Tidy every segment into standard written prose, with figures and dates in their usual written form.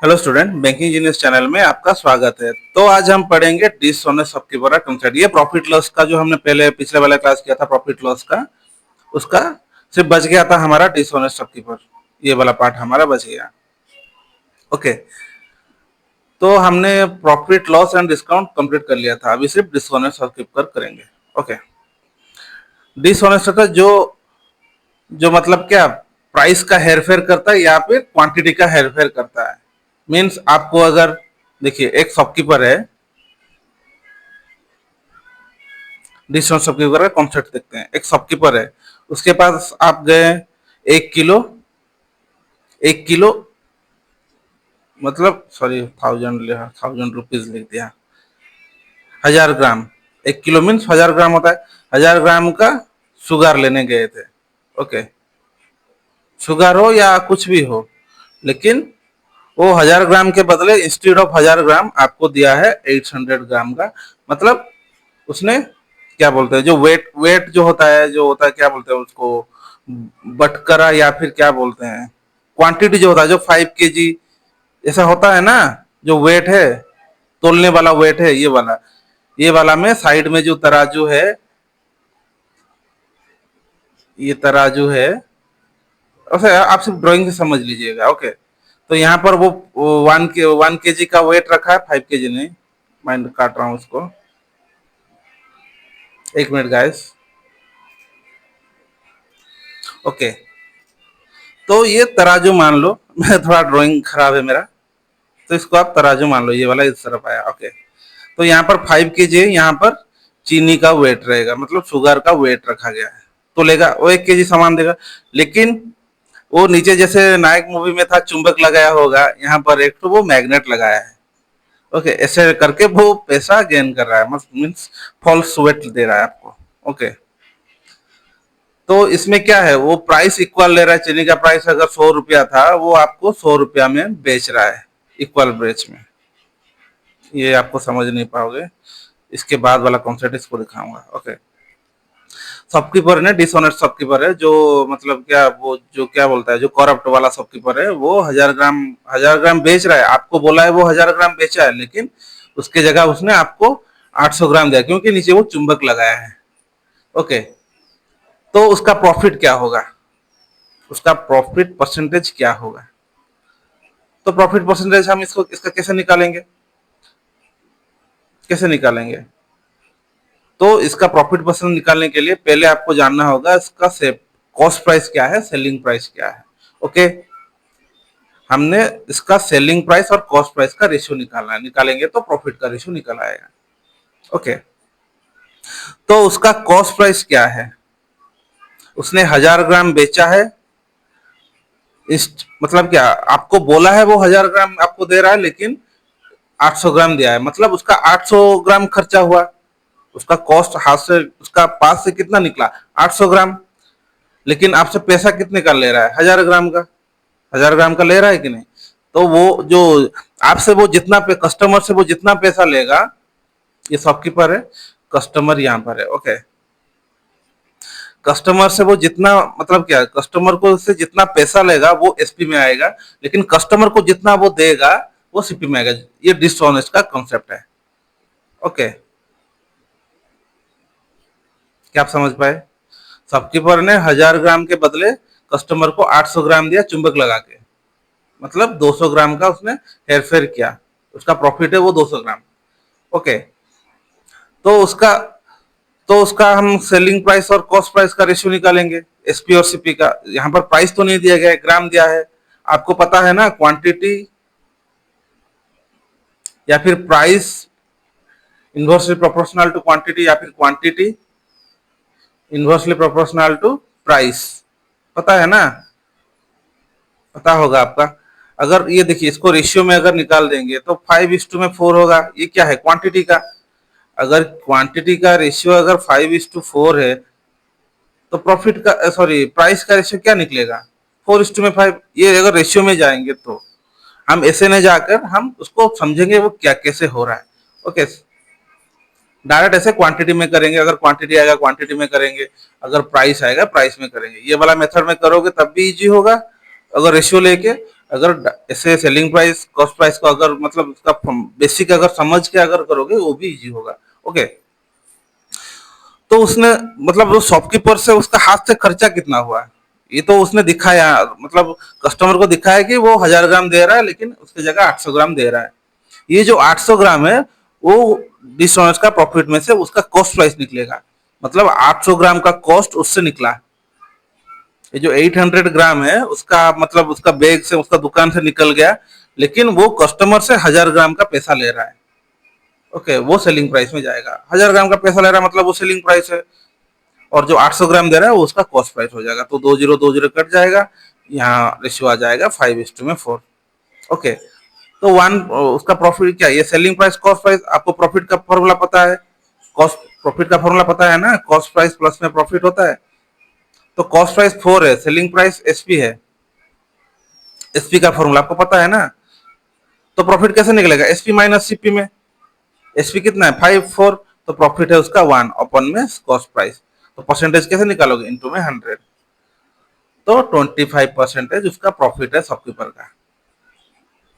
Hello student, banking engineers channel में आपका स्वागत है। तो आज हम पढ़ेंगे डिसऑनेस्ट सबकीपर कंसेप्ट। ये प्रॉफिट लॉस का जो हमने पहले पिछले वाला क्लास किया था प्रॉफिट लॉस का, उसका सिर्फ बच गया था हमारा डिसऑनेस्ट सबकीपर। ये वाला पार्ट हमारा बच गया। ओके, तो हमने profit loss and discount complete कर लिया था। अभी सिर्फ डिसऑनेस्ट सबकीपर करेंगे। ओके, डिसऑनेस्ट का जो जो मतलब क्या प्राइस का हेरफेर करता है या फिर क्वांटिटी का हेरफेर करता है। मीन्स आपको अगर देखिए एक शॉपकीपर है, डिस्काउंट शॉपकीपर का कॉन्सेप्ट देखते हैं। एक शॉपकीपर है, उसके पास आप गए 1 किलो, 1 किलो मतलब सॉरी 1000 रुपीज लिख दिया, 1000 ग्राम। 1 किलो मीन्स 1000 ग्राम होता है। 1000 ग्राम का शुगर लेने गए थे। ओके, शुगर हो या कुछ भी हो, लेकिन वो 1000 ग्राम के बदले इंस्टेड ऑफ 1000 ग्राम आपको दिया है 800 ग्राम का। मतलब उसने क्या बोलते हैं, जो वेट वेट जो होता है, क्या बोलते हैं उसको, बटकरा या फिर क्या बोलते हैं, क्वांटिटी जो होता है, जो 5 kg ऐसा होता है ना, जो वेट है, तोलने वाला वेट है, ये वाला में साइड में जो तराजू है, ये तराजू है। अच्छा, आप सिर्फ ड्राइंग से समझ लीजिएगा। ओके, तो यहाँ पर वो 1 kg का वेट रखा है, 5 kg नहीं। माइंड काट रहा हूँ उसको, 1 मिनट गाइस। ओके, तो ये तराजू मान लो। मैं थोड़ा ड्राइंग खराब है मेरा, तो इसको आप तराजू मान लो। ये वाला इस तरफ आया। ओके, तो यहाँ पर 5 kg है, यहाँ पर चीनी का वेट रहेगा, मतलब शुगर का वेट रखा गया है। तो लेगा वो 1 kg सामान देगा। लेकिन वो नीचे जैसे नायक मूवी में था, चुंबक लगाया होगा, यहाँ पर एक तो वो मैग्नेट लगाया है। ओके, ऐसे करके वो पैसा गेन कर रहा है, मीन्स फॉल्स वेट दे रहा है आपको। ओके, तो इसमें क्या है, वो प्राइस इक्वल ले रहा है। चीनी का प्राइस अगर 100 रुपया था, वो आपको 100 रुपया में बेच रहा है, इक्वल ब्रेच में। ये आपको समझ नहीं पाओगे, इसके बाद वाला कॉन्सेप्ट इसको दिखाऊंगा। ओके, शॉपकीपर ने डिसऑनेस्ट शॉपकीपर है, जो मतलब क्या, वो जो क्या बोलता है, जो करप्ट वाला शॉपकीपर है, वो 1000 ग्राम बेच रहा है। आपको बोला है वो 1000 ग्राम बेचा है, लेकिन उसके जगह उसने आपको 800 ग्राम दिया, क्योंकि नीचे वो चुंबक लगाया है। ओके, तो उसका प्रॉफिट क्या होगा, उसका प्रॉफिट परसेंटेज क्या होगा। तो प्रॉफिट परसेंटेज हम इसका कैसे निकालेंगे, तो इसका प्रॉफिट परसेंट निकालने के लिए पहले आपको जानना होगा इसका कॉस्ट प्राइस क्या है, सेलिंग प्राइस क्या है। ओके, हमने इसका सेलिंग प्राइस और कॉस्ट प्राइस का रेशियो निकालेंगे तो प्रॉफिट का रेशियो निकल आएगा। ओके, तो उसका कॉस्ट प्राइस क्या है, उसने 1000 ग्राम बेचा है। मतलब क्या, आपको बोला है वो 1000 ग्राम आपको दे रहा है, लेकिन 800 ग्राम दिया है, मतलब उसका 800 ग्राम खर्चा हुआ। उसका कॉस्ट हाथ से, उसका पास से कितना निकला, 800 ग्राम। लेकिन आपसे पैसा कितने का ले रहा है, 1000 ग्राम का। 1000 ग्राम का ले रहा है कि नहीं। तो वो जो आपसे वो जितना पे कस्टमर से वो जितना पैसा लेगा, ये शॉपकीपर है, कस्टमर यहाँ पर है। ओके, कस्टमर से वो जितना, मतलब क्या, कस्टमर को से जितना पैसा लेगा वो एसपी में आएगा, लेकिन कस्टमर को जितना वो देगा वो सीपी में आएगा। ये डिसऑनेस्ट का कॉन्सेप्ट है। ओके, क्या आप समझ पाए। शॉपकीपर ने 1000 ग्राम के बदले कस्टमर को 800 ग्राम दिया चुंबक लगा के, मतलब 200 ग्राम का उसने हेरफेर किया। उसका प्रॉफिट है वो 200 ग्राम। ओके, तो उसका हम सेलिंग प्राइस और कॉस्ट प्राइस का रेशियो निकालेंगे, एसपी और सीपी का। यहाँ पर प्राइस तो नहीं दिया गया है, ग्राम दिया है। आपको पता है ना, क्वांटिटी या फिर price inversely proportional to quantity, या फिर quantity inversely proportional to price. पता है ना, पता होगा आपका। अगर ये देखिए, इसको रेशियो में अगर निकाल देंगे तो 5:4 होगा। ये क्या है, क्वांटिटी का। अगर क्वांटिटी का रेशियो अगर 5:4 है, तो प्रॉफिट का, सॉरी, प्राइस का रेशियो क्या निकलेगा, 4:5। ये अगर रेशियो में जाएंगे तो हम ऐसे नहीं जाकर हम उसको समझेंगे वो क्या कैसे हो रहा है। ओके, डायरेक्ट ऐसे क्वांटिटी में करेंगे, अगर क्वांटिटी आएगा क्वांटिटी में करेंगे, अगर प्राइस आएगा प्राइस में करेंगे। ये वाला मेथड में करोगे तब भी इजी होगा, अगर रेशियो लेके। अगर ऐसे सेलिंग प्राइस कॉस्ट प्राइस को अगर मतलब उसका बेसिक अगर समझ के अगर करोगे वो भी इजी होगा। ओके, तो उसने मतलब वो शॉपकीपर से उसका हाथ से खर्चा कितना हुआ है, ये तो उसने दिखाया, मतलब कस्टमर को दिखाया कि वो 1000 ग्राम दे रहा है लेकिन उसकी जगह 800 ग्राम दे रहा है। ये जो 800 ग्राम है वो डिसऑनेस्ट का प्रॉफिट में से उसका कॉस्ट प्राइस निकलेगा, मतलब 800 ग्राम का कॉस्ट उससे निकला। ये जो 800 ग्राम है उसका मतलब उसका बैग से उसका दुकान से निकल गया, लेकिन वो कस्टमर से 1000 ग्राम का पैसा ले रहा है। ओके, वो सेलिंग प्राइस में जाएगा। 1000 ग्राम का पैसा ले रहा है मतलब वो सेलिंग प्राइस है, और जो 800 ग्राम दे रहा है वो उसका कॉस्ट प्राइस हो जाएगा। तो 2020 कट जाएगा, यहाँ रेशियो आ जाएगा 5:4। ओके, तो वन उसका प्रॉफिट क्या है, ये सेलिंग प्राइस कॉस्ट प्राइस। आपको प्रॉफिट का फॉर्मूला पता है, कॉस्ट प्रॉफिट का फॉर्मूला पता है ना, कॉस्ट प्राइस प्लस में प्रॉफिट होता है। तो कॉस्ट प्राइस 4 है, सेलिंग प्राइस एसपी है, एसपी का फॉर्मूला आपको पता है ना। तो प्रॉफिट कैसे निकलेगा, एसपी माइनस सीपी में। एसपी कितना है 5 4, तो प्रॉफिट है उसका 1 अपन में कॉस्ट प्राइस। तो परसेंटेज कैसे निकालोगे, इनटू में 100। तो 25% उसका प्रॉफिट है शॉपकीपर का।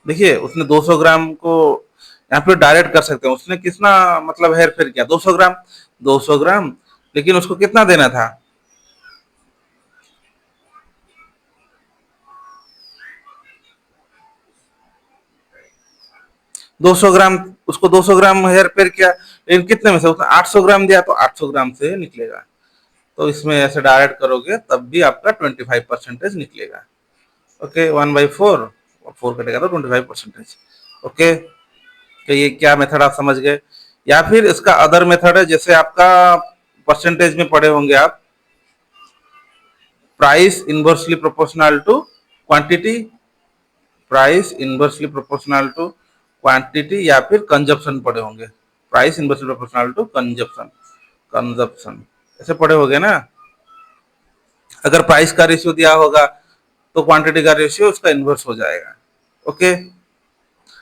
देखिए उसने 200 ग्राम को यहाँ पे डायरेक्ट कर सकते हैं, उसने कितना मतलब हेर फेर किया, 200 ग्राम, 200 ग्राम, लेकिन उसको कितना देना था, 200 ग्राम। उसको 200 ग्राम हेर फेर किया, लेकिन कितने में से, उसने 800 ग्राम दिया, तो 800 ग्राम से निकलेगा। तो इसमें ऐसे डायरेक्ट करोगे तब भी आपका 25% निकलेगा। ओके, 1/4, 4 कटेगा तो 25%। ओके, तो ये क्या मेथड आप समझ गए। या फिर इसका अदर मेथड है, जैसे आपका परसेंटेज में पढ़े होंगे आप, price inversely proportional to quantity, price inversely proportional to quantity, या फिर कंजप्शन पढ़े होंगे, price inversely proportional to consumption, consumption ऐसे पढ़े होंगे ना। अगर प्राइस का रेशियो दिया होगा तो क्वांटिटी का रेशियो उसका इन्वर्स हो जाएगा। ओके,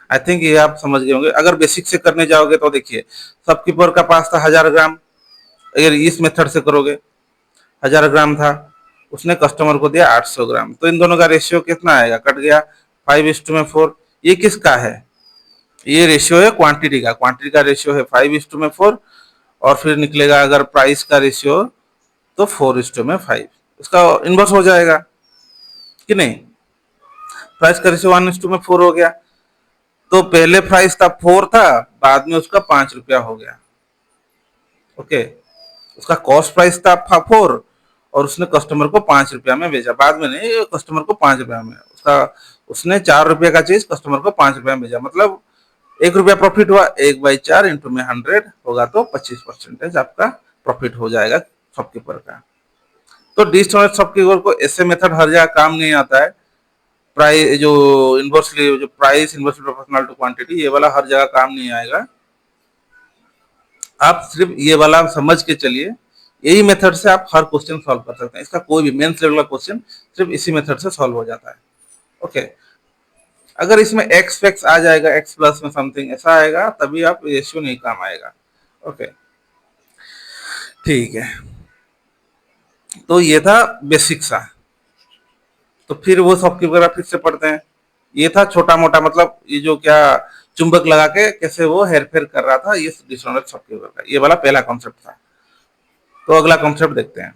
आई थिंक ये आप समझ गए होंगे। अगर बेसिक से करने जाओगे तो देखिए, शॉपकीपर का पास था 1000 ग्राम, अगर इस मेथड से करोगे 1000 ग्राम था, उसने कस्टमर को दिया 800 ग्राम, तो इन दोनों का रेशियो कितना आएगा, कट गया 5:4। ये किसका है, ये रेशियो है क्वांटिटी का, क्वांटिटी का रेशियो है 5:4। और फिर निकलेगा अगर प्राइस का रेशियो तो 4:5, इसका इन्वर्स हो जाएगा कि नहीं। प्राइस का रेशियो 1:4 हो गया, तो पहले प्राइस था 4 था, बाद में उसका 5 रुपया हो गया। ओके, उसका कॉस्ट प्राइस था 4, और उसने कस्टमर को 5 रुपया में भेजा, बाद में नहीं, कस्टमर को 5 रुपया में उसका, उसने 4 रुपये का चीज कस्टमर को 5 रुपया में भेजा, मतलब 1 रुपया प्रॉफिट हुआ। 1/4 इंटू में 100 होगा तो 25% आपका प्रॉफिट हो जाएगा शॉपकीपर का। तो डिस्काउंट शॉपकीपर को ऐसे मेथड हर जगह काम नहीं आता है। प्राइस जो इनवर्सली, जो price inversely proportional to quantity, ये वाला हर जगह काम नहीं आएगा। आप सिर्फ ये वाला समझ के चलिए, यही मेथड से आप हर क्वेश्चन सॉल्व कर सकते हैं। इसका कोई भी मेंस लेवल का क्वेश्चन सिर्फ इसी मेथड से सॉल्व हो जाता है। ओके, अगर इसमें एक्स फैक्स आ जाएगा, एक्स प्लस में समथिंग ऐसा आएगा, तभी आप रेशियो नहीं काम आएगा। ओके, ठीक है, तो ये था बेसिक सा। तो फिर वो शॉपकीपर फिर से पढ़ते हैं। ये था छोटा मोटा, मतलब ये जो क्या चुंबक लगा के कैसे वो हेर फेर कर रहा था, ये डिसऑनेस्ट शॉपकीपर का ये वाला पहला कॉन्सेप्ट था। तो अगला कॉन्सेप्ट देखते हैं,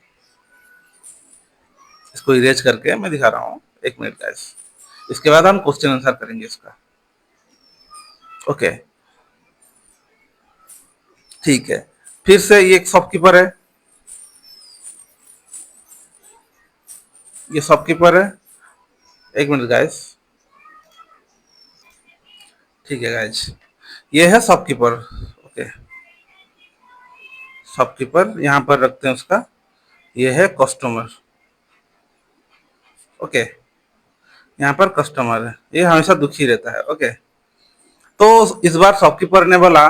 इसको इरेज करके मैं दिखा रहा हूँ, 1 मिनट गाइस। इसके बाद हम क्वेश्चन आंसर करेंगे इसका। ओके, ठीक है, फिर से ये एक शॉपकीपर है, ये शॉपकीपर है। 1 मिनट गाइस, ठीक है गाइस, ये है शॉपकीपर। ओके, शॉपकीपर यहाँ पर रखते हैं उसका, ये है कस्टमर। ओके, यहाँ पर कस्टमर है, ये हमेशा दुखी रहता है। ओके, तो इस बार शॉपकीपर ने बोला,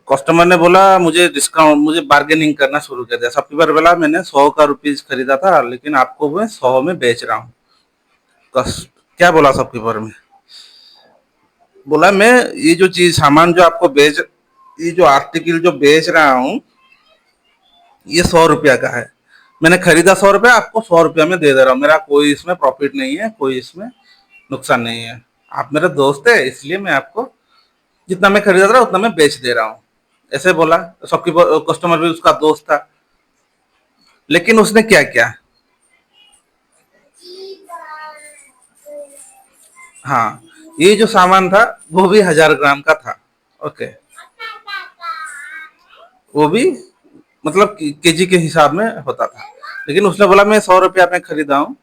कस्टमर ने बोला मुझे डिस्काउंट, मुझे बार्गेनिंग करना शुरू कर दिया। शॉपकीपर बोला मैंने 100 का रुपीज खरीदा था, लेकिन आपको मैं 100 में बेच रहा हूँ। क्या बोला शॉपकीपर में, बोला मैं ये जो चीज सामान जो आपको बेच, ये जो आर्टिकल जो बेच रहा हूँ, ये 100 रुपया का है, मैंने खरीदा 100 रुपया, आपको 100 रुपया में दे दे रहा हूँ, मेरा कोई इसमें प्रॉफिट नहीं है, कोई इसमें नुकसान नहीं है। आप मेरे दोस्त है इसलिए मैं आपको जितना मैं खरीदा था उतना मैं बेच दे रहा हूँ, ऐसे बोला। सबकी कस्टमर भी उसका दोस्त था, लेकिन उसने क्या किया, हाँ, ये जो सामान था वो भी 1000 ग्राम का था। ओके, वो भी मतलब केजी के हिसाब में होता था, लेकिन उसने बोला मैं 100 रुपया में खरीदा हूँ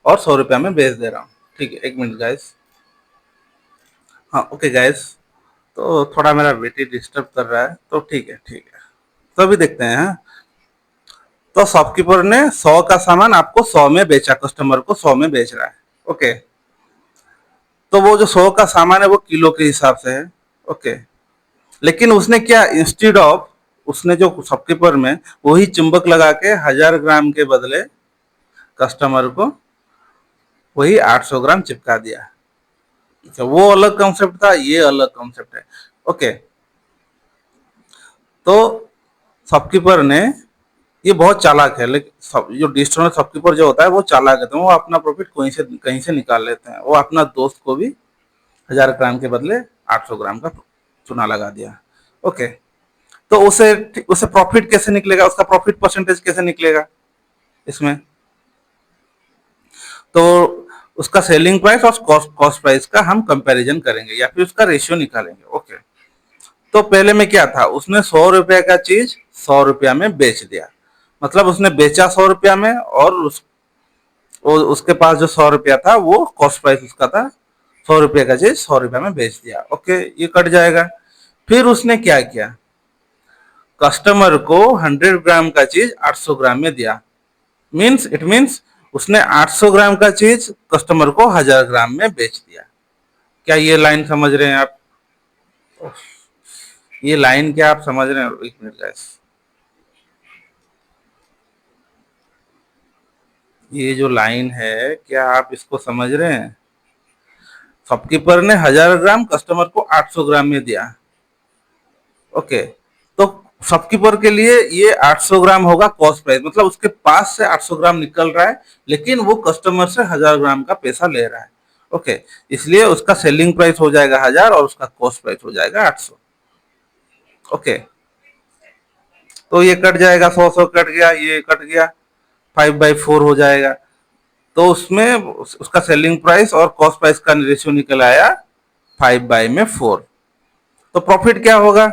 और 100 रुपया में बेच दे रहा हूँ। ठीक है, एक मिनट गाइस। हाँ ओके गाइस, तो थोड़ा मेरा बेटी डिस्टर्ब कर रहा है, तो ठीक है ठीक है। तो अभी देखते हैं। हाँ? तो शॉपकीपर ने 100 का सामान आपको 100 में बेचा, कस्टमर को 100 में बेच रहा है। ओके, तो वो जो 100 का सामान है वो किलो के हिसाब से है। ओके, लेकिन उसने क्या, इंस्टीड ऑफ, उसने जो शॉपकीपर में वही चुंबक लगा के 1000 ग्राम के बदले कस्टमर को वही 800 ग्राम चिपका दिया। अच्छा, वो अलग कॉन्सेप्ट था, ये अलग कॉन्सेप्ट है। ओके, तो शॉपकीपर ने, ये बहुत चालाक है, लेकिन जो डिस्ट्रोनर शॉपकीपर जो होता है वो चालाक है, तो वो अपना प्रॉफिट कहीं से निकाल लेते हैं। वो अपना दोस्त को भी 1000 ग्राम के बदले 800 ग्राम का चूना लगा दिया। ओके, तो उसे उसे प्रॉफिट कैसे निकलेगा, उसका प्रॉफिट परसेंटेज कैसे निकलेगा इसमें, तो उसका सेलिंग प्राइस और कॉस्ट कॉस्ट प्राइस का हम कंपैरिजन करेंगे या फिर उसका रेशियो निकालेंगे। ओके, तो पहले में क्या था, उसने 100 रुपया का चीज 100 रुपया में बेच दिया, मतलब उसने बेचा 100 रुपया में, और उसके पास जो 100 रुपया था वो कॉस्ट प्राइस उसका था, 100 रुपया का चीज 100 रुपया में बेच दिया। ओके, ये कट जाएगा। फिर उसने क्या किया, कस्टमर को 100 ग्राम का चीज 800 ग्राम में दिया। मीन्स उसने 800 ग्राम का चीज कस्टमर को 1000 ग्राम में बेच दिया। क्या ये लाइन समझ रहे हैं आप? ये लाइन क्या आप समझ रहे हैं? एक मिनट गाइस, ये जो लाइन है क्या आप इसको समझ रहे हैं? शॉपकीपर ने 1000 ग्राम कस्टमर को 800 ग्राम में दिया। ओके, तो शॉपकीपर के लिए ये 800 ग्राम होगा कॉस्ट प्राइस, मतलब उसके पास से 800 ग्राम निकल रहा है, लेकिन वो कस्टमर से 1000 ग्राम का पैसा ले रहा है। ओके, इसलिए उसका सेलिंग प्राइस हो जाएगा 1000 और उसका कॉस्ट प्राइस हो जाएगा 800। ओके, तो ये कट जाएगा, 100 कट गया, ये कट गया, 5/4 हो जाएगा। तो उसमें उसका सेलिंग प्राइस और कॉस्ट प्राइस का रेशियो निकल आया 5/4। तो प्रॉफिट क्या होगा,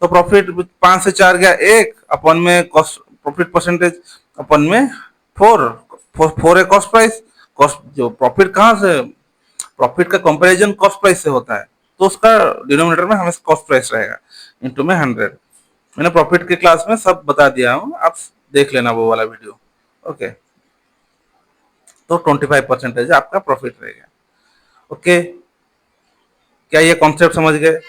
तो प्रॉफिट 5 से 4 गया, एक अपन में कॉस्ट प्रॉफिट परसेंटेज, अपन में 4, 4 है कॉस्ट प्राइस। कॉस्ट जो प्रॉफिट कहाँ से, प्रॉफिट का कंपैरिजन कॉस्ट प्राइस से होता है, तो उसका डिनोमिनेटर में हमेशा कॉस्ट प्राइस रहेगा, इंटू में 100। मैंने प्रॉफिट के क्लास में सब बता दिया हूँ, आप देख लेना वो वाला वीडियो। ओके, तो 25% आपका प्रॉफिट रहेगा। ओके, क्या ये कॉन्सेप्ट समझ गए?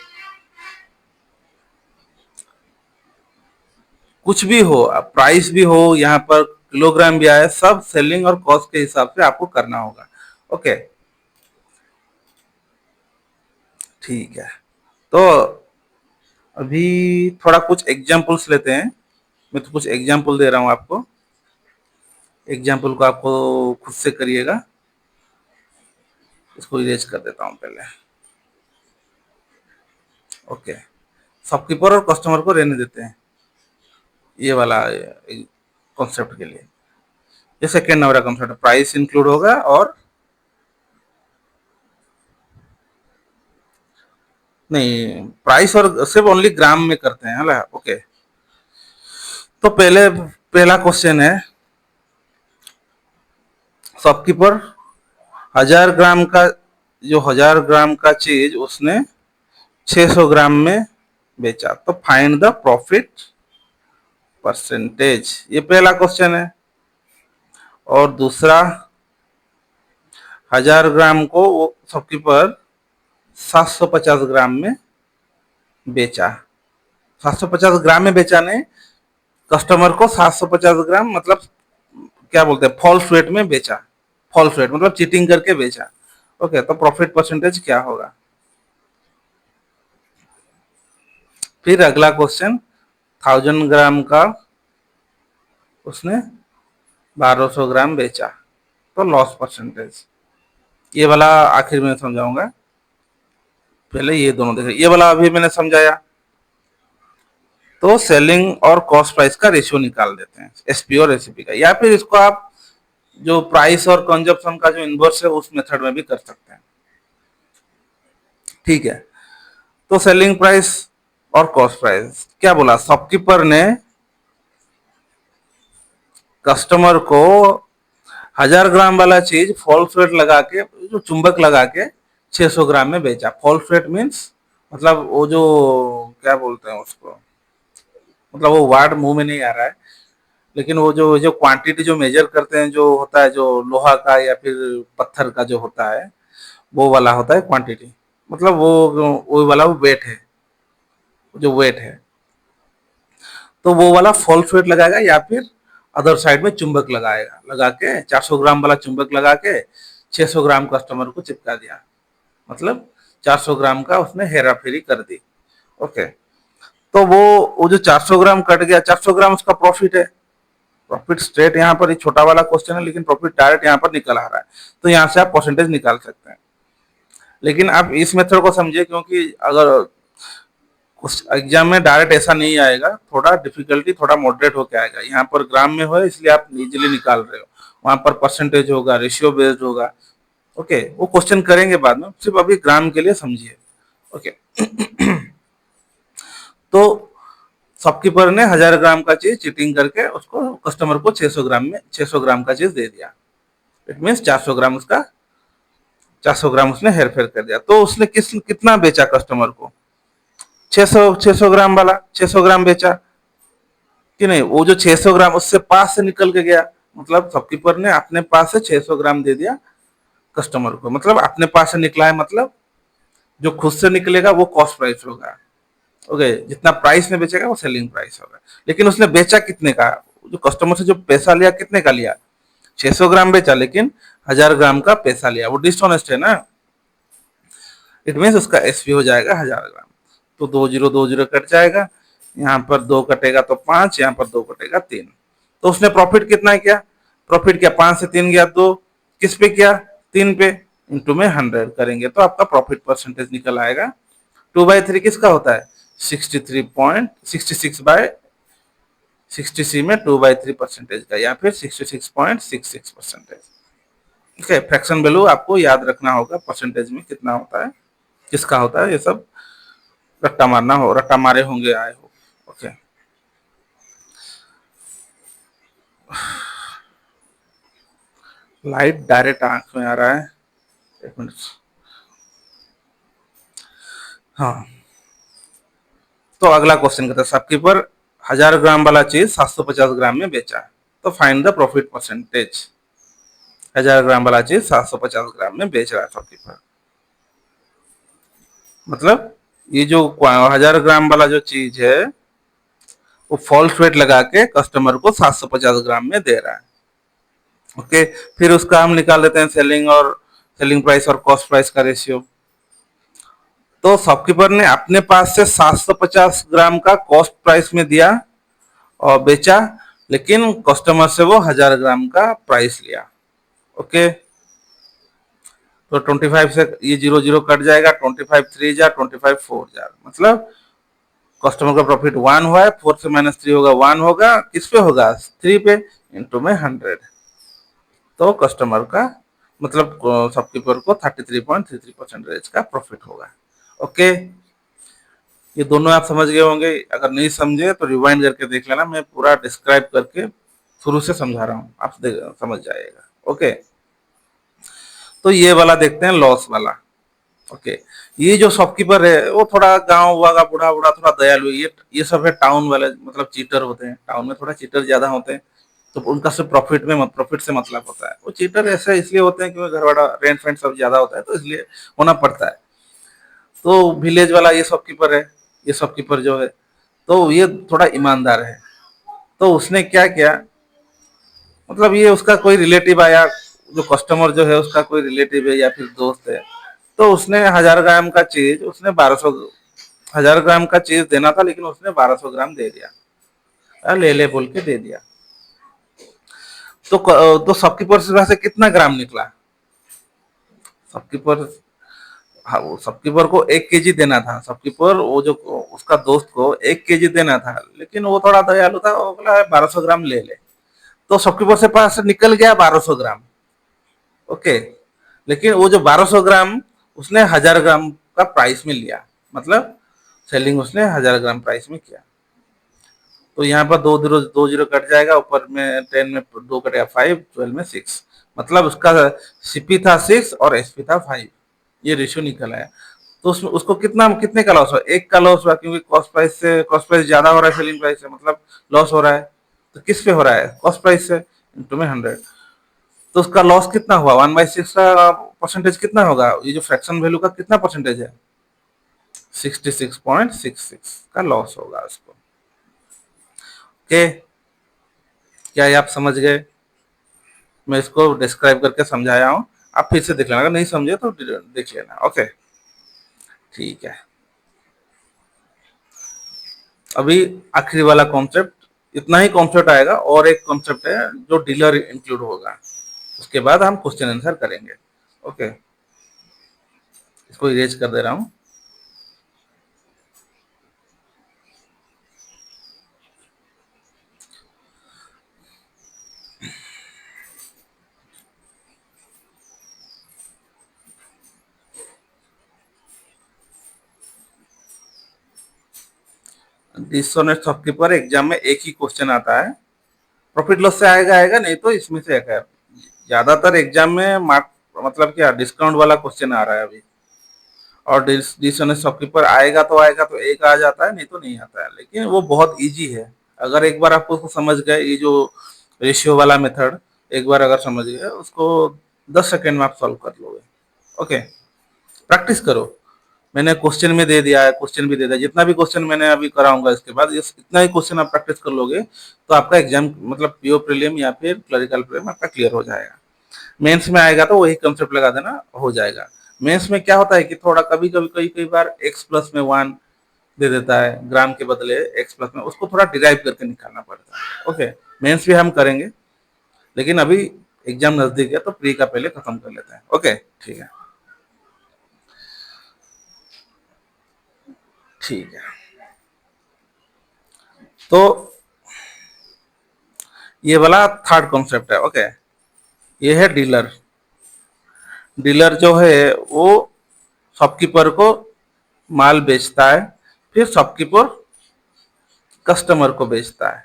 कुछ भी हो, प्राइस भी हो, यहाँ पर किलोग्राम भी आए, सब सेलिंग और कॉस्ट के हिसाब से आपको करना होगा। ओके, ठीक है। तो अभी थोड़ा कुछ एग्जांपल्स लेते हैं। मैं तो कुछ एग्जांपल दे रहा हूँ आपको, एग्जांपल को आपको खुद से करिएगा। इसको इरेज कर देता हूँ पहले। ओके, शॉपकीपर और कस्टमर को रहने देते हैं ये वाला कॉन्सेप्ट के लिए। ये सेकेंड नंबर का कॉन्सेप्ट, प्राइस इंक्लूड होगा, और नहीं, प्राइस और सिर्फ ओनली ग्राम में करते हैं, है। ओके, तो पहले पहला क्वेश्चन है, शॉपकीपर 1000 ग्राम का, जो 1000 ग्राम का चीज उसने 600 ग्राम में बेचा, तो फाइंड द प्रॉफिट परसेंटेज, ये पहला क्वेश्चन है। और दूसरा, 1000 ग्राम को वो शॉपकीपर 750 ग्राम में बेचा, 750 ग्राम में बेचा ने, कस्टमर को 750 ग्राम मतलब क्या बोलते हैं, फॉल्स रेट में बेचा। फॉल्स रेट मतलब चीटिंग करके बेचा। ओके, तो प्रॉफिट परसेंटेज क्या होगा? फिर अगला क्वेश्चन, 1000 ग्राम का उसने 1200 ग्राम बेचा, तो लॉस परसेंटेज। ये वाला आखिर में समझाऊंगा, पहले ये दोनों देखें। ये वाला अभी मैंने समझाया। तो सेलिंग और कॉस्ट प्राइस का रेशियो निकाल देते हैं, एसपी और एसीपी का, या फिर इसको आप जो प्राइस और कंजप्शन का जो इनवर्स है उस मेथड में भी कर सकते हैं। ठीक है, तो सेलिंग प्राइस और कॉस्ट प्राइस क्या बोला, शॉपकीपर ने कस्टमर को 1000 ग्राम वाला चीज फॉल्स वेट लगा के, जो चुंबक लगा के 600 ग्राम में बेचा। फॉल्स वेट मीन्स मतलब वो जो क्या बोलते हैं उसको, मतलब वो वर्ड मुंह में नहीं आ रहा है, लेकिन वो जो क्वांटिटी जो मेजर करते हैं, जो होता है जो लोहा का या फिर पत्थर का जो होता है, वो वाला होता है क्वांटिटी, मतलब वो वाला वो वेट है, जो वेट है। तो वो वाला फॉल्स वेट लगाएगा या फिर अदर साइड में चुंबक लगाएगा, लगा के 400 ग्राम वाला चुंबक लगा के 600 ग्राम कस्टमर को चिपका दिया, मतलब 400 ग्राम का उसने हेरा फेरी कर दी। ओके, तो वो जो 400 ग्राम कट गया, 400 ग्राम उसका प्रॉफिट है। प्रॉफिट स्ट्रेट यहाँ पर छोटा वाला क्वेश्चन है, लेकिन प्रॉफिट डायरेक्ट यहाँ पर निकल आ रहा है, तो यहाँ से आप परसेंटेज निकाल सकते हैं। लेकिन आप इस मेथड को समझिए, क्योंकि अगर उस एग्जाम में डायरेक्ट ऐसा नहीं आएगा, थोड़ा डिफिकल्टी थोड़ा मॉडरेट होकर आएगा। यहाँ पर ग्राम में हो इसलिए आप इजीली निकाल रहे हो, वहां पर परसेंटेज होगा, रेशियो बेस्ड होगा। ओके, वो क्वेश्चन करेंगे बाद में, सिर्फ अभी ग्राम के लिए समझिए। ओके, तो शॉपकीपर ने 1000 ग्राम का चीज चीटिंग करके उसको कस्टमर को 600 ग्राम का चीज दे दिया। इट मीन 400 ग्राम उसने हेरफेर कर दिया। तो उसने कितना बेचा कस्टमर को, 600 ग्राम वाला 600 ग्राम बेचा कि नहीं। वो जो 600 ग्राम उससे पास से निकल के गया, मतलब शॉपकीपर ने अपने पास से 600 ग्राम दे दिया कस्टमर को, मतलब अपने पास से निकला है, मतलब जो खुद से निकलेगा वो कॉस्ट प्राइस होगा। ओके, जितना प्राइस में बेचेगा वो सेलिंग प्राइस होगा। लेकिन उसने बेचा कितने का, जो कस्टमर से जो पैसा लिया कितने का लिया, 600 ग्राम बेचा, लेकिन 1000 ग्राम का पैसा लिया, वो डिसऑनेस्ट है ना। इट मीन उसका एसपी हो जाएगा 1000 ग्राम। तो 20 कट जाएगा, यहाँ पर 2 कटेगा तो 5, यहाँ पर 2 कटेगा 3। तो उसने प्रॉफिट कितना किया, प्रॉफिट क्या 5 से 3 गया, तो किस पे किया, 3 पे, इंटू में 100 करेंगे तो आपका प्रॉफिट परसेंटेज निकल आएगा। 2/3 किसका होता है, 63.66 में 2/3 परसेंटेज का, या फिर 66.66%। ठीक है, फ्रैक्शन वैल्यू आपको याद रखना होगा, परसेंटेज में कितना होता है, किसका होता है, ये सब रट्टा मारे होंगे आए हो। ओके, लाइट डायरेक्ट आंख में आ रहा है, एक मिनट। हाँ, तो अगला क्वेश्चन कहता है शॉपकीपर 1000 ग्राम वाला चीज 750 ग्राम में बेचा, तो फाइंड द प्रॉफिट परसेंटेज। 1000 ग्राम वाला चीज 750 ग्राम में बेच रहा है शॉपकीपर, मतलब ये जो 1000 ग्राम वाला जो चीज है वो फॉल्स वेट लगा के कस्टमर को 750 ग्राम में दे रहा है। ओके, फिर उसका हम निकाल देते हैं सेलिंग प्राइस और कॉस्ट प्राइस का रेशियो। तो शॉपकीपर ने अपने पास से 750 ग्राम का कॉस्ट प्राइस में दिया और बेचा, लेकिन कस्टमर से वो 1000 ग्राम का प्राइस लिया। ओके, तो 25 से ये 0 कट जाएगा, 25 3 जा, 25 4 जा, मतलब कस्टमर का प्रॉफिट 1 हुआ है, 4 से -3 होगा, 1 होगा, किस पे होगा, 3 पे, इंटू में 100। तो कस्टमर का मतलब शॉपकीपर को 33.33% का प्रॉफिट होगा। ओके, ये दोनों आप समझ गए होंगे। अगर नहीं समझे तो रिवाइंड करके देख लेना, मैं पूरा डिस्क्राइब करके शुरू से समझा रहा हूँ, आप समझ जाएगा। ओके, तो ये वाला देखते हैं, लॉस वाला। ओके, ये जो शॉपकीपर है वो थोड़ा गांव वाला बूढ़ा बूढ़ा थोड़ा दयालु, ये सब है टाउन वाले, मतलब चीटर होते हैं, टाउन में थोड़ा चीटर ज्यादा होते हैं, तो उनका सिर्फ प्रॉफिट से मतलब होता है। वो चीटर ऐसे इसलिए होते हैं क्योंकि घर वाला रेंट फेंट सब ज्यादा होता है, तो इसलिए होना पड़ता है। तो विलेज वाला ये शॉपकीपर है, ये शॉपकीपर जो है, तो ये थोड़ा ईमानदार है। तो उसने क्या किया, मतलब ये उसका कोई रिलेटिव आया, जो कस्टमर जो है उसका कोई रिलेटिव है या फिर दोस्त है, तो उसने 1000 ग्राम का चीज उसने 1200, 1000 ग्राम का चीज देना था, लेकिन उसने 1200 ग्राम दे दिया, ले ले बोल के दे दिया। तो शॉपकीपर से कितना ग्राम निकला? शॉपकीपर, हाँ, वो शॉपकीपर को 1 केजी देना था। शॉपकीपर वो जो उसका दोस्त को 1 केजी देना था, लेकिन वो थोड़ा दयालु था, वो बोला 1200 ग्राम ले ले। तो शॉपकीपर से पास से निकल गया 1200 ग्राम। ओके, लेकिन वो जो 1200 ग्राम उसने 1000 ग्राम का प्राइस में लिया, मतलब सेलिंग उसने 1000 ग्राम प्राइस में किया। तो यहाँ पर दो जीरो कट जाएगा, ऊपर में 10 में दो कटेगा 5, 12 में 6, मतलब उसका सीपी था 6 और एसपी था 5। ये रेशियो निकल आया। तो उसमें उसको कितने का लॉस हुआ? 1 का लॉस हुआ, क्योंकि कॉस्ट प्राइस ज्यादा हो रहा है सेलिंग प्राइस से, मतलब लॉस हो रहा है। तो किस पे हो रहा है? कॉस्ट प्राइस से, इंटू में 100। तो उसका लॉस कितना हुआ? 1/6 का परसेंटेज कितना होगा? ये जो फ्रैक्शन वैल्यू का कितना परसेंटेज है? 66.66 का लॉस होगा उसको। ओके, क्या ये आप समझ गए? मैं इसको डिस्क्राइब करके समझाया हूँ, आप फिर से देख लेना, अगर नहीं समझे तो देख लेना। ओके, ठीक है। अभी आखिरी वाला कॉन्सेप्ट, इतना ही कॉन्सेप्ट आएगा, और एक कॉन्सेप्ट है जो डीलर इंक्लूड होगा, उसके बाद हम क्वेश्चन आंसर करेंगे। ओके, इसको इरेज कर दे रहा हूँ। डिसऑनेस्ट शॉपकीपर एग्जाम में एक ही क्वेश्चन आता है, प्रॉफिट लॉस से आएगा आएगा, नहीं तो इसमें से एक है। ज्यादातर एग्जाम में मार्क, मतलब क्या, डिस्काउंट वाला क्वेश्चन आ रहा है अभी। और डिसऑनेस्ट शॉपकीपर आएगा तो आएगा, तो एक आ जाता है, नहीं तो नहीं आता है, लेकिन वो बहुत इजी है। अगर एक बार आपको उसको समझ गए, ये जो रेशियो वाला मेथड एक बार अगर समझ गए उसको, 10 सेकेंड में आप सॉल्व कर लोगे। ओके, प्रैक्टिस करो। मैंने क्वेश्चन में दे दिया है, क्वेश्चन भी दे दिया, जितना भी क्वेश्चन मैंने अभी कराऊंगा इसके बाद, इतना ही क्वेश्चन आप प्रैक्टिस कर लोगे तो आपका एग्जाम, मतलब पीओ प्रीलिम या फिर क्लरिकल प्रीलिम आपका क्लियर हो जाएगा। मेंस में आएगा तो वही कंसेप्ट लगा देना, हो जाएगा। मेंस में क्या होता है कि थोड़ा कभी कभी कई कई बार एक्स प्लस में 1 दे देता है, ग्राम के बदले एक्स प्लस में, उसको थोड़ा डिराइव करके निकालना पड़ता है। ओके, मेंस भी हम करेंगे, लेकिन अभी एग्जाम नजदीक है तो प्री का पहले खत्म कर लेते हैं। ओके, ठीक है, ठीक है। तो ये वाला थर्ड कॉन्सेप्ट है। ओके, ये है डीलर। डीलर जो है वो शॉपकीपर को माल बेचता है, फिर शॉपकीपर कस्टमर को बेचता है।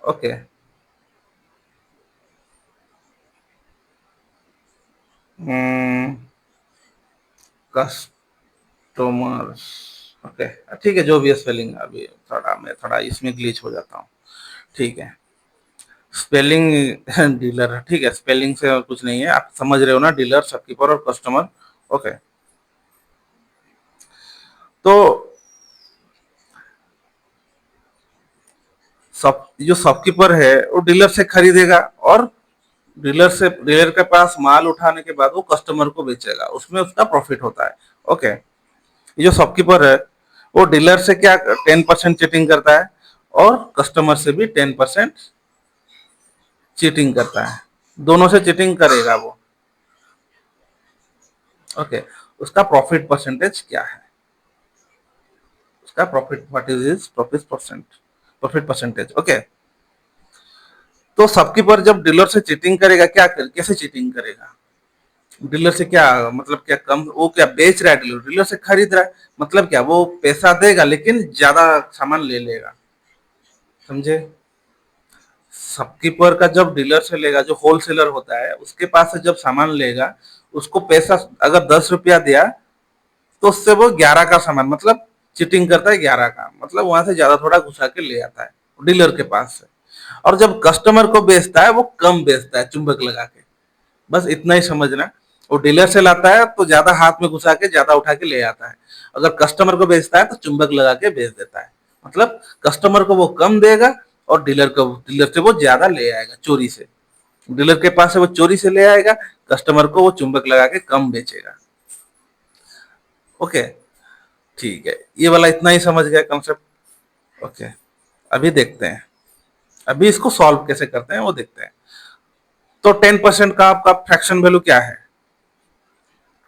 Okay, customers. ओके, ठीक है, जो भी है स्पेलिंग, अभी मैं थोड़ा इसमें ग्लिच हो जाता हूँ। ठीक है, स्पेलिंग डीलर, ठीक है, स्पेलिंग से कुछ नहीं है, आप समझ रहे हो ना, डीलर, शॉपकीपर और कस्टमर। ओके, तो शॉप जो शॉपकीपर है वो डीलर से खरीदेगा, और डीलर के पास माल उठाने के बाद वो कस्टमर को बेचेगा, उसमें उसका प्रॉफिट होता है। ओके, ये जो शॉपकीपर है वो डीलर से क्या 10% चीटिंग करता है, और कस्टमर से भी 10% चीटिंग करता है, दोनों से चीटिंग करेगा वो। ओके, उसका प्रॉफिट परसेंटेज क्या है? उसका profit, what is is profit percentage. Okay, तो शॉपकीपर जब डीलर से चीटिंग करेगा, कैसे चीटिंग करेगा? डीलर से क्या मतलब, क्या कम, वो क्या बेच रहा है? डीलर डीलर से खरीद रहा है, मतलब क्या, वो पैसा देगा लेकिन ज्यादा सामान ले लेगा, समझे? शॉपकीपर का जब डीलर से लेगा, जो होलसेलर होता है उसके पास से जब सामान लेगा, उसको पैसा अगर 10 रुपया दिया, तो उससे वो 11 का सामान, मतलब चीटिंग करता है 11 का, मतलब वहां से ज्यादा थोड़ा घुसा के ले आता है डीलर के पास से। और जब कस्टमर को बेचता है वो कम बेचता है चुंबक लगा के। बस इतना ही समझना, वो डीलर से लाता है तो ज्यादा हाथ में घुसा के ज्यादा उठा के ले आता है, अगर कस्टमर को बेचता है तो चुंबक लगा के बेच देता है, मतलब कस्टमर को वो कम देगा, और डीलर से वो ज्यादा ले आएगा चोरी से। डीलर के पास से वो चोरी से ले आएगा, कस्टमर को वो चुंबक लगा के कम बेचेगा। ओके, ठीक है, ये वाला इतना ही समझ गया कंसेप्ट। ओके, अभी देखते हैं, अभी इसको सॉल्व कैसे करते हैं वो देखते हैं। तो 10% का आपका फ्रैक्शन वैल्यू क्या है?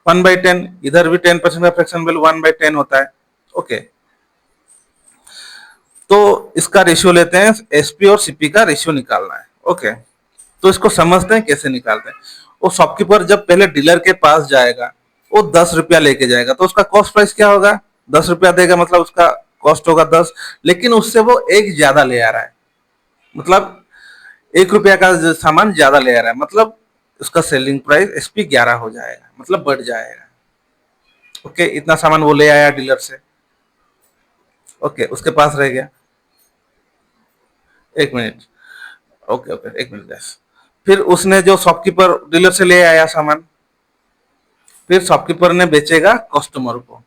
1/10। इधर भी 10% का फ्रैक्शन वैल्यू 1/10 होता है। ओके, तो इसका रेशियो लेते हैं, एसपी और सीपी का रेशियो निकालना है। ओके, तो इसको समझते हैं कैसे निकालते हैं। वो शॉपकीपर जब पहले डीलर के पास जाएगा, वो 10 रुपया लेके जाएगा, तो उसका कॉस्ट प्राइस क्या होगा? 10 रुपया देगा, मतलब उसका कॉस्ट होगा 10, लेकिन उससे वो एक ज्यादा ले आ रहा है, मतलब 1 रुपया का सामान ज्यादा ले आ रहा है, मतलब उसका सेलिंग प्राइस एसपी 11 हो जाएगा, मतलब बढ़ जाएगा। ओके, इतना सामान वो ले आया डीलर से। ओके, उसके पास रह गया। एक मिनट। ओके ओके, एक मिनट गैस। फिर उसने जो शॉपकीपर डीलर से ले आया सामान, फिर शॉपकीपर ने बेचेगा कस्टमर को।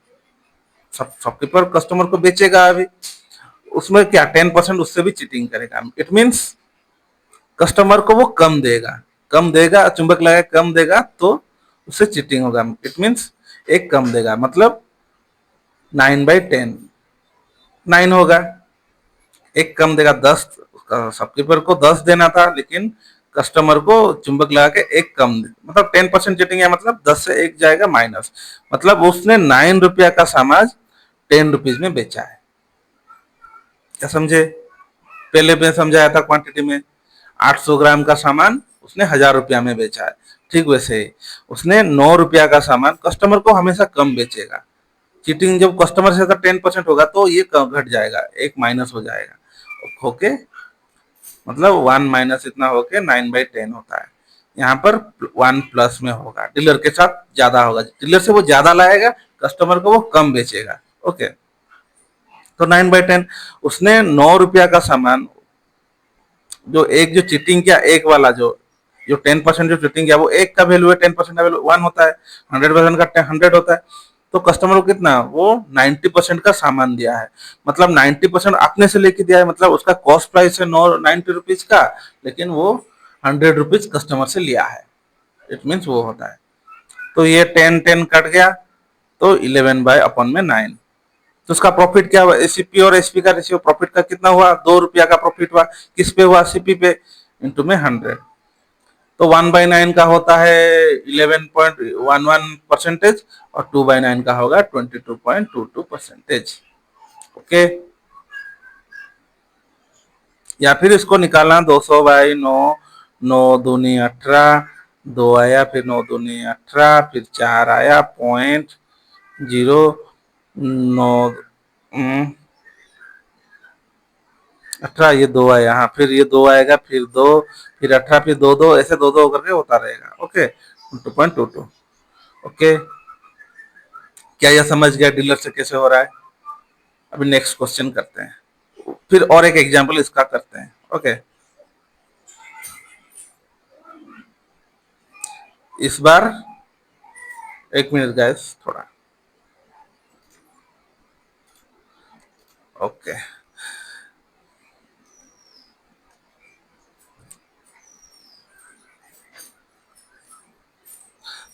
शॉपकीपर कस्टमर को बेचेगा अभी, उसमें क्या 10% उससे भी चीटिंग करेगा। इट मीन्स कस्टमर को वो कम देगा, कम देगा, चुंबक लगा कम देगा, तो उससे चीटिंग होगा। इट मीन्स एक कम देगा, मतलब 9/10 9 होगा। एक कम देगा 10, शॉपकीपर को 10 देना था, लेकिन कस्टमर को चुंबक लगा के एक कम, मतलब 10% चीटिंग है, मतलब 10 से एक जाएगा माइनस, मतलब उसने 9 रुपया का सामान 10 रुपीज में बेचा है। क्या समझे? पहले मैं समझाया था क्वांटिटी में, 800 ग्राम का सामान उसने 1000 रुपया में बेचा है। ठीक वैसे ही उसने 9 रुपया का सामान कस्टमर को हमेशा कम बेचेगा। चीटिंग जब कस्टमर से अगर 10% होगा तो ये घट जाएगा, एक माइनस हो जाएगा, होके मतलब 1 - इतना होके 9/10 होता है। यहाँ पर 1+ में होगा, डीलर के साथ ज्यादा होगा, डीलर से वो ज्यादा लाएगा, कस्टमर को वो कम बेचेगा। ओके, तो 9/10, उसने 9 रुपया का सामान, जो एक जो चीटिंग किया, एक वाला जो जो 10% जो चीटिंग किया, वो एक का वैल्यू है, 10% का वैल्यू 1 होता है, 100% का 100 होता है। तो कस्टमर को कितना, वो 90% का सामान दिया है, मतलब 90% अपने से लेके दिया है, मतलब उसका कॉस्ट प्राइस है 90 रुपीज का, लेकिन वो 100 रुपीज कस्टमर से लिया है। इट मीन्स वो होता है। तो ये 10 कट गया, तो 11/9। तो उसका प्रॉफिट क्या हुआ? एसीपी और एसपी का रेशियो, प्रॉफिट का कितना हुआ? 2 रुपया का प्रॉफिट हुआ। किस पे हुआ? सीपी पे, इंटू में 100। तो 1/9 का होता है 11.11%, और 2/9 का होगा 22.22%। ओके, या फिर इसको निकालना 200/9, 9×2 = 18, 2 आया, फिर 9×2 = 18, फिर 4 आया, 0.09 18, ये 2 आया, हाँ, फिर ये 2 आएगा, फिर 2, फिर 18, फिर 2 2, ऐसे 2 2 करके होता रहेगा। ओके, 2.22। ओके, क्या यह समझ गया डीलर से कैसे हो रहा है? अभी नेक्स्ट क्वेश्चन करते हैं, फिर और एक एग्जांपल इसका करते हैं। ओके, इस बार एक मिनट गाइस, थोड़ा। ओके,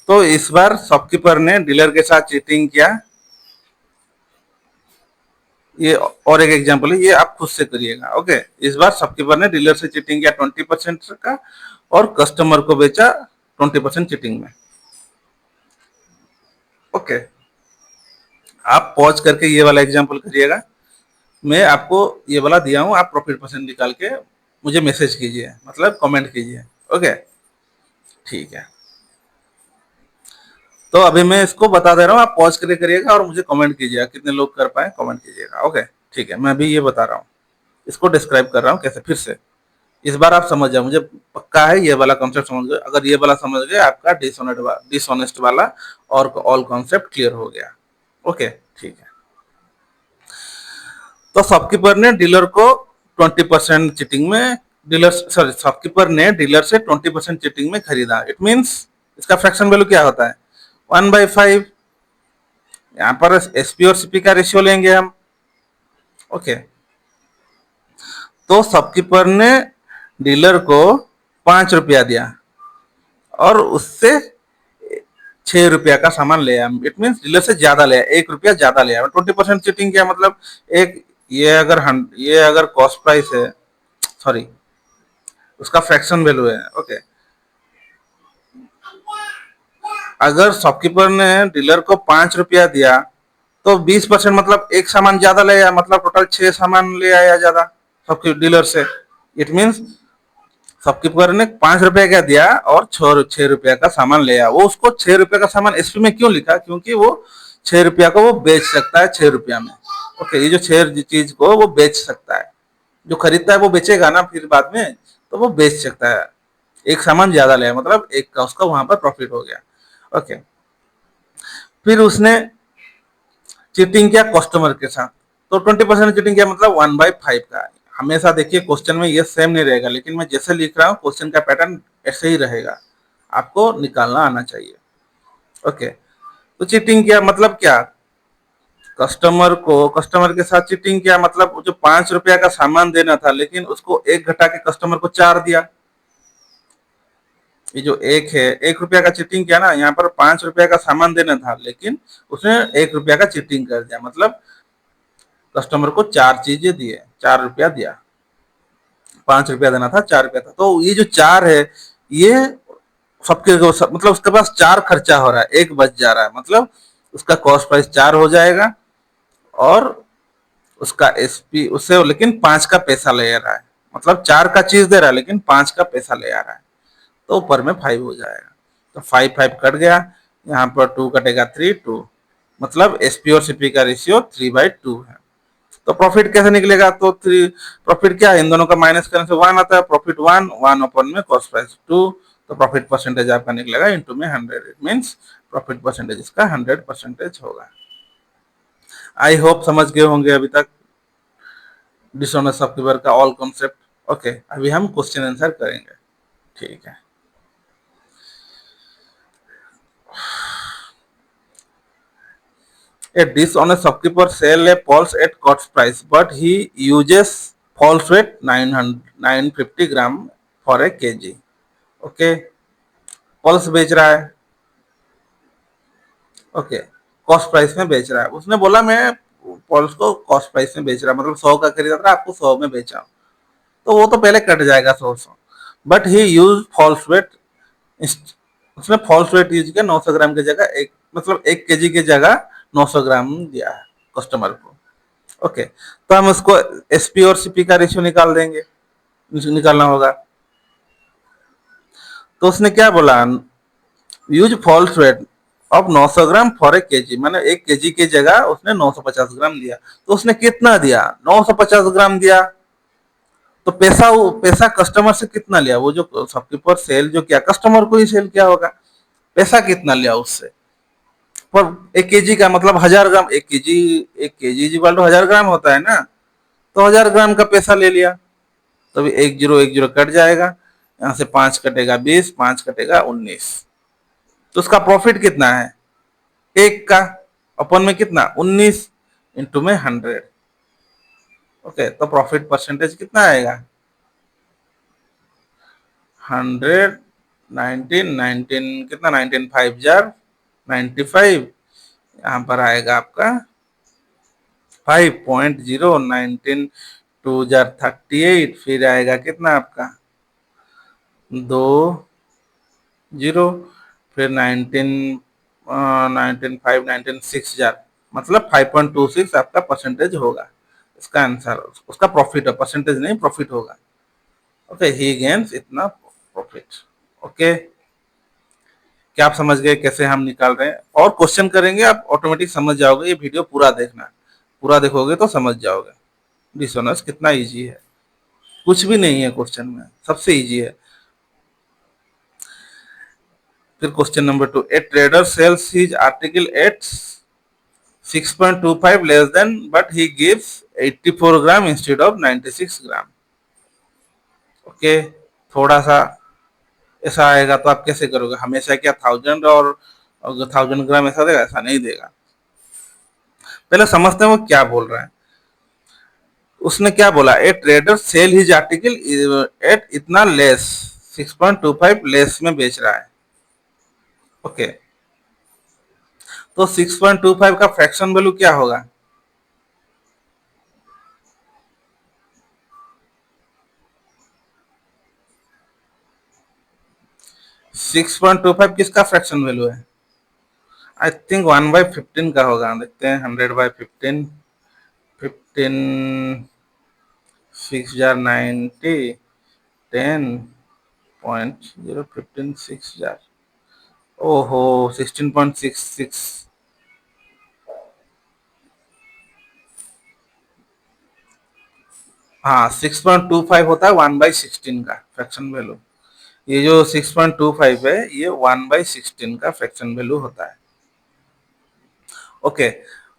तो इस बार शॉपकीपर ने डीलर के साथ चीटिंग किया। ये और एक एग्जांपल है, ये आप खुद से करिएगा। ओके, इस बार शॉपकीपर ने डीलर से चीटिंग किया 20% का, और कस्टमर को बेचा 20% चीटिंग में। ओके, आप पॉज करके ये वाला एग्जांपल करिएगा। मैं आपको ये वाला दिया हूँ, आप प्रॉफिट परसेंट निकाल के मुझे मैसेज कीजिए, मतलब कमेंट कीजिए। ओके, ठीक है। तो अभी मैं इसको बता दे रहा हूँ, आप पॉज करके करिएगा और मुझे कमेंट कीजिएगा, कितने लोग कर पाए कमेंट कीजिएगा। ओके, ठीक है, मैं अभी ये बता रहा हूँ, इसको डिस्क्राइब कर रहा हूँ कैसे, फिर से। इस बार आप समझ जाए, मुझे पक्का है ये वाला कॉन्सेप्ट समझ गए। अगर ये वाला समझ गए, आपका डिसऑनेस्ट वाला और ऑल कॉन्सेप्ट क्लियर हो गया। ओके, ठीक है। तो शॉपकीपर ने डीलर को 20% चीटिंग में, डीलर सॉरी शॉपकीपर ने डीलर से 20% चीटिंग में खरीदा। इट मीन्स इसका फ्रैक्शन वैल्यू क्या होता है? 1/5। यहाँ पर एसपी और सीपी का रेशियो लेंगे हम। ओके, तो शॉपकीपर ने डीलर को 5 रुपया दिया, और उससे 6 रुपया का सामान ले आया। इट मीन्स डीलर से ज्यादा ले आया, 1 रुपया ज्यादा ले आया। 20% चीटिंग किया, मतलब एक, ये अगर कॉस्ट प्राइस है, सॉरी उसका फ्रैक्शन वैल्यू है। ओके, अगर शॉपकीपर ने डीलर को 5 रुपया दिया तो 20% मतलब एक सामान ज्यादा ले आया, मतलब टोटल 6 सामान ले आया ज्यादा शॉपकीपर डीलर से। इट मीन्स शॉपकीपर ने 5 रुपया का दिया और 6 रुपया का सामान ले आया। वो उसको 6 रुपया का सामान एसपी में क्यों लिखा? क्योंकि वो 6 रुपया को वो बेच सकता है 6 रुपया में। ओके, ये जो 6 चीज को वो बेच सकता है, जो खरीदता है वो बेचेगा ना फिर बाद में, तो वो बेच सकता है। एक सामान ज्यादा ले आया, मतलब एक का उसका वहां पर प्रॉफिट हो गया। ओके, फिर उसने चीटिंग किया कस्टमर के साथ, तो 20% चीटिंग किया, मतलब 1/5 का। हमेशा देखिए क्वेश्चन में ये सेम नहीं रहेगा, लेकिन मैं जैसे लिख रहा हूँ क्वेश्चन का पैटर्न ऐसे ही रहेगा, आपको निकालना आना चाहिए। ओके, तो चीटिंग किया मतलब क्या? कस्टमर के साथ चीटिंग किया मतलब जो 5 रुपया का सामान देना था, लेकिन उसको एक घटा के कस्टमर को 4 दिया। ये जो एक है, 1 रुपया का चीटिंग किया ना, यहाँ पर 5 रुपया का सामान देना था, लेकिन उसने 1 रुपया का चीटिंग कर दिया, मतलब कस्टमर को 4 चीजें दिए, 4 रुपया दिया। 5 रुपया देना था, 4 रुपया था, तो ये जो 4 है, ये मतलब उसके पास 4 खर्चा हो रहा है, एक बच जा रहा है, मतलब उसका कॉस्ट प्राइस 4 हो जाएगा, और उसका एसपी उससे लेकिन 5 का पैसा ले रहा है, मतलब 4 का चीज दे रहा है लेकिन 5 का पैसा ले आ रहा है, तो ऊपर में 5 हो जाएगा। तो 5 कट गया, यहाँ पर 2 कटेगा, 3 2, मतलब एसपी और सीपी का रेशियो 3/2 है। तो प्रॉफिट कैसे निकलेगा? तो प्रॉफिट क्या है, इन दोनों का माइनस करने से 1 आता है, प्रॉफिट 1 अपन में कॉस्ट प्राइस 2, तो प्रॉफिट परसेंटेज आपका निकलेगा इंटू में 100। इट मीन्स प्रॉफिट परसेंटेज इसका 100% होगा। आई होप समझ गए होंगे अभी तक डिसऑनेस्ट सॉफ्टवेयर का ऑल कॉन्सेप्ट। ओके, अभी हम क्वेश्चन आंसर करेंगे। ठीक है, a dishonest shopkeeper sell a pulse at cost price, but he uses false weight 950 gram for a kg. Okay, pulse बेच रहा है, ओके, कॉस्ट प्राइस में बेच रहा है। उसने बोला मैं पल्स को कॉस्ट प्राइस में बेच रहा, मतलब 100 का खरीदा था, आपको 100 में बेचा, तो वो तो पहले कट जाएगा 100 but he use false weight. उसने फॉल्स वेट यूज किया, 900 ग्राम की जगह एक, मतलब 1 केजी की जगह 900 ग्राम दिया है कस्टमर को। ओके, तो हम उसको एसपी और सीपी का रेशियो निकाल देंगे, निकालना होगा। तो उसने क्या बोला, use false weight of 900 gram for a KG, माने 1 केजी की जगह उसने 950 ग्राम दिया। तो उसने कितना दिया? 950 ग्राम दिया। तो पैसा कस्टमर से कितना लिया? वो जो शॉपकीपर सेल जो किया, कस्टमर को ही सेल किया होगा। पैसा कितना लिया उससे? पर 1 केजी का मतलब 1000 ग्राम, 1 केजी इक्वल टू 1000 ग्राम होता है ना, तो 1000 ग्राम का पैसा ले लिया। तो अभी 1 0 1 0 कट जाएगा, यहाँ से 5 कटेगा 20, 5 कटेगा 19। तो उसका प्रॉफिट कितना है? एक का अपन में कितना? 19 इंटू में 100। ओके, तो प्रॉफिट परसेंटेज कितना आएगा? 100, 19 कितना, 19 5 जार 95, यहाँ पर आएगा आपका 5.0, 19 2 जार 38, फिर आएगा कितना आपका 2 0, फिर 19 5 जार, मतलब 5.26 आपका परसेंटेज होगा। इसका आंसर, उसका प्रॉफिट है, परसेंटेज नहीं प्रॉफिट होगा। ओके, ही गेन्स इतना प्रॉफिट। ओके, क्या आप समझ गए कैसे हम निकाल रहे हैं? और क्वेश्चन करेंगे, आप ऑटोमेटिक समझ जाओगे। ये वीडियो पूरा देखना, पूरा देखोगे तो समझ जाओगे डिसऑनेस्ट कितना इजी है। कुछ भी नहीं है क्वेश्चन में, सबसे इजी है। फिर question number 2, a trader sells his article at 6.25 less than but he gives 84 gram instead of 96 gram. Okay, थोड़ा सा ऐसा आएगा तो आप कैसे करोगे? हमेशा क्या 1000 और 1000 ग्राम ऐसा देगा? ऐसा नहीं देगा। पहले समझते हैं वो क्या बोल रहा है। उसने क्या बोला, a trader sell his article at इतना लेस, 6.25 लेस में बेच रहा है। ओके, तो 6.25 का फ्रैक्शन वैल्यू क्या होगा? 6.25 किसका फ्रैक्शन वैल्यू है? आई थिंक 1/15 का होगा, देखते हैं। 100/15, 15, 6,090, 10.0, 15, 6,000, ओहो 16.66। हाँ 6.25 होता है 1/16 का फ्रैक्शन वैल्यू। ये जो 6.25 है ये 1/16 का फ्रैक्शन वैल्यू होता है। ओके,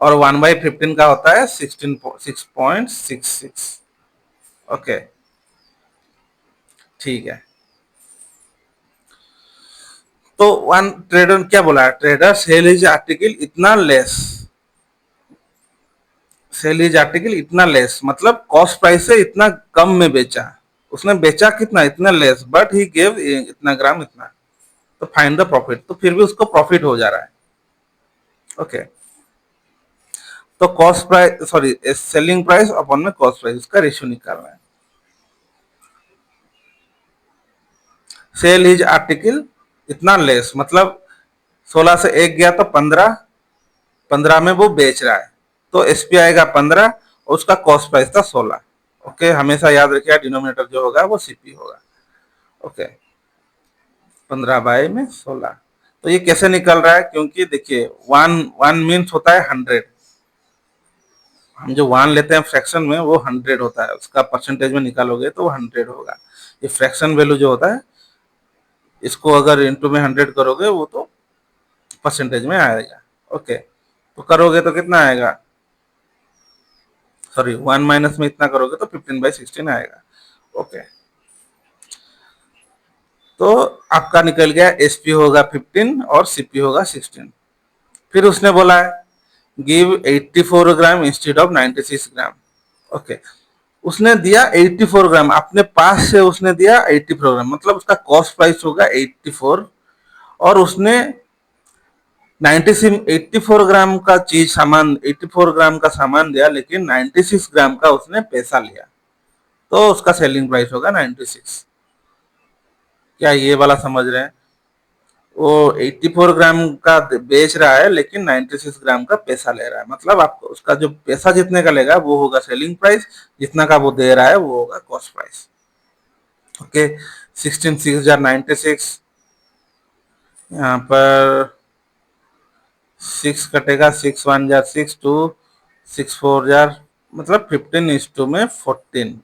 और 1/15 का होता है 6.66। ओके, ठीक है। तो वन ट्रेडर क्या बोला है? ट्रेडर सेल इज आर्टिकल इतना लेस, सेल इज आर्टिकल इतना लेस मतलब कॉस्ट प्राइस से इतना कम में बेचा। उसने बेचा कितना? इतना लेस, बट ही गिव इतना ग्राम इतना। तो फाइंड द प्रॉफिट, तो फिर भी उसको प्रॉफिट हो जा रहा है। ओके, तो cost price, sorry, selling price upon में कॉस्ट प्राइस, उसका रेशियो निकालना है। सेल इज आर्टिकल इतना लेस मतलब 16 से 1 गया तो 15, 15 में वो बेच रहा है, तो एसपी आएगा 15 और उसका कॉस्ट प्राइस था 16। ओके, हमेशा याद रखिए डिनोमिनेटर जो होगा वो सीपी होगा। ओके, 15/16। तो ये कैसे निकल रहा है? क्योंकि देखिए वन वन मीन्स होता है 100, हम जो वन लेते हैं फ्रैक्शन में वो 100 होता है, उसका परसेंटेज में निकालोगे तो वो 100 होगा। ये फ्रैक्शन वैल्यू जो होता है इसको अगर इंटू में 100 करोगे वो तो परसेंटेज में आएगा। ओके, तो करोगे तो कितना आएगा? सॉरी, 1 माइनस में इतना करोगे तो 15/16 आएगा। ओके, तो आपका निकल गया एसपी होगा 15 और सीपी होगा 16। फिर उसने बोला है give 84 gram instead of 96 gram. Okay, उसने दिया 84 ग्राम, अपने पास से उसने दिया 84 ग्राम, मतलब उसका कॉस्ट प्राइस होगा 84, और उसने 96 84 ग्राम का चीज सामान, 84 ग्राम का सामान दिया, लेकिन 96 ग्राम का उसने पैसा लिया, तो उसका सेलिंग प्राइस होगा 96। क्या ये वाला समझ रहे हैं? वो 84 ग्राम का बेच रहा है लेकिन 96 ग्राम का पैसा ले रहा है, मतलब आपको उसका जो पैसा जितने का लेगा वो होगा सेलिंग प्राइस, जितना का वो दे रहा है वो होगा कॉस्ट प्राइस। ओके, 16 6,096, यहाँ पर 6 कटेगा, 6 1 6 2, 6 4 मतलब 15:14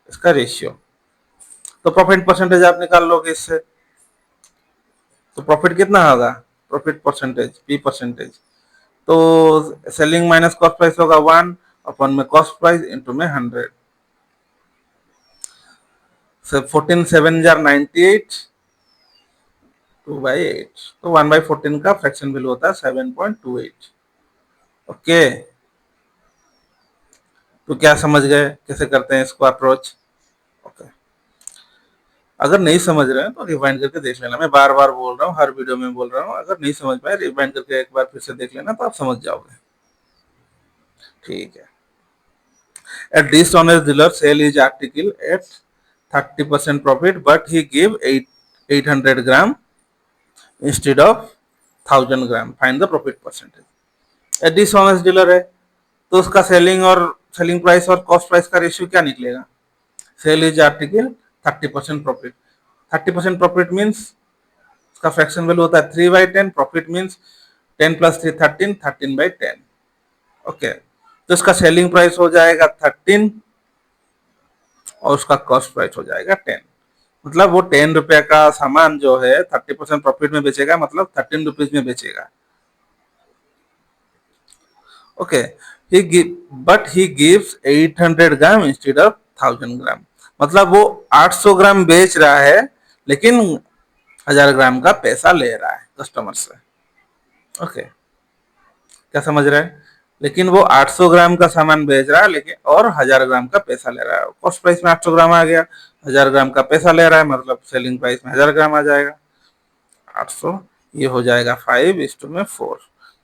इसका रेशियो। तो प्रॉफिट परसेंटेज आप निकाल लोगे इससे, तो प्रॉफिट कितना होगा? प्रॉफिट परसेंटेज पी परसेंटेज, तो सेलिंग माइनस कॉस्ट प्राइस होगा 1 अपन में कॉस्ट प्राइस इंटू में 100। 14 7 जार 98, 2/8, तो 1/14 का फ्रैक्शन वैल्यू होता है 7.28। ओके, तो क्या समझ गए कैसे करते हैं इसको अप्रोच? ओके, अगर नहीं समझ रहे हैं तो रिवाइंड करके देख लेना, मैं बार बार बोल रहा हूँ, हर वीडियो में बोल रहा हूँ, अगर नहीं समझ पाए रिवाइंड करके एक बार फिर से देख लेना तो आप समझ जाओगे। ठीक है। A dishonest dealer sell his article at 30% profit, but he give 800 gram instead of 1000 gram. Find the profit percentage. A dishonest dealer है तो उसका सेलिंग और सेलिंग प्राइस और कॉस्ट प्राइस का रेशियो क्या निकलेगा? Sell his article 30% profit, 30% profit means उसका fraction value होता है 3/10, प्रॉफिट मीन्स 10 + 3 13, 13/10। ओके, तो इसका सेलिंग प्राइस हो जाएगा 13 और उसका कॉस्ट प्राइस हो जाएगा 10, मतलब वो 10 रुपए का सामान जो है 30% प्रॉफिट में बेचेगा, मतलब 13 रुपीज में बेचेगा। Okay, but he gives 800 gram instead of 1000 ग्राम, मतलब वो 800 ग्राम बेच रहा है लेकिन 1000 ग्राम का पैसा ले रहा है कस्टमर से। ओके, क्या समझ रहे हैं? लेकिन वो 800 ग्राम का सामान बेच रहा है लेकिन और 1000 ग्राम का पैसा ले रहा है, कॉस्ट प्राइस में 800 ग्राम आ गया, 1000 ग्राम का पैसा ले रहा है, मतलब सेलिंग प्राइस में 1000 ग्राम आ जाएगा। 800, ये हो जाएगा 5:4,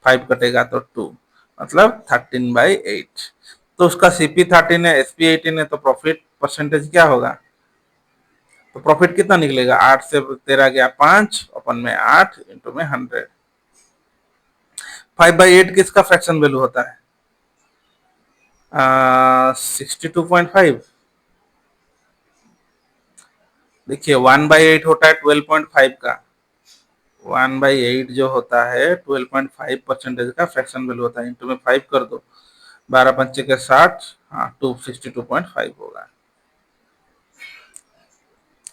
5 कटेगा तो 2, मतलब 13/8। तो उसका सीपी 13 है, एसपी 18 है, तो प्रॉफिट परसेंटेज क्या होगा? तो प्रॉफिट कितना निकलेगा, 8 से 13 गया 5, अपन में 8 इंटू में 100। 5/8 किसका फ्रैक्शन वैल्यू होता है, 62.5। देखिए 1/8 होता है 12.5 का, 1/8 जो होता है 12.5% का फ्रैक्शन वैल्यू होता है, इंटू में 5 कर दो, 12 पंचे के 60, हाँ 262.5 होगा।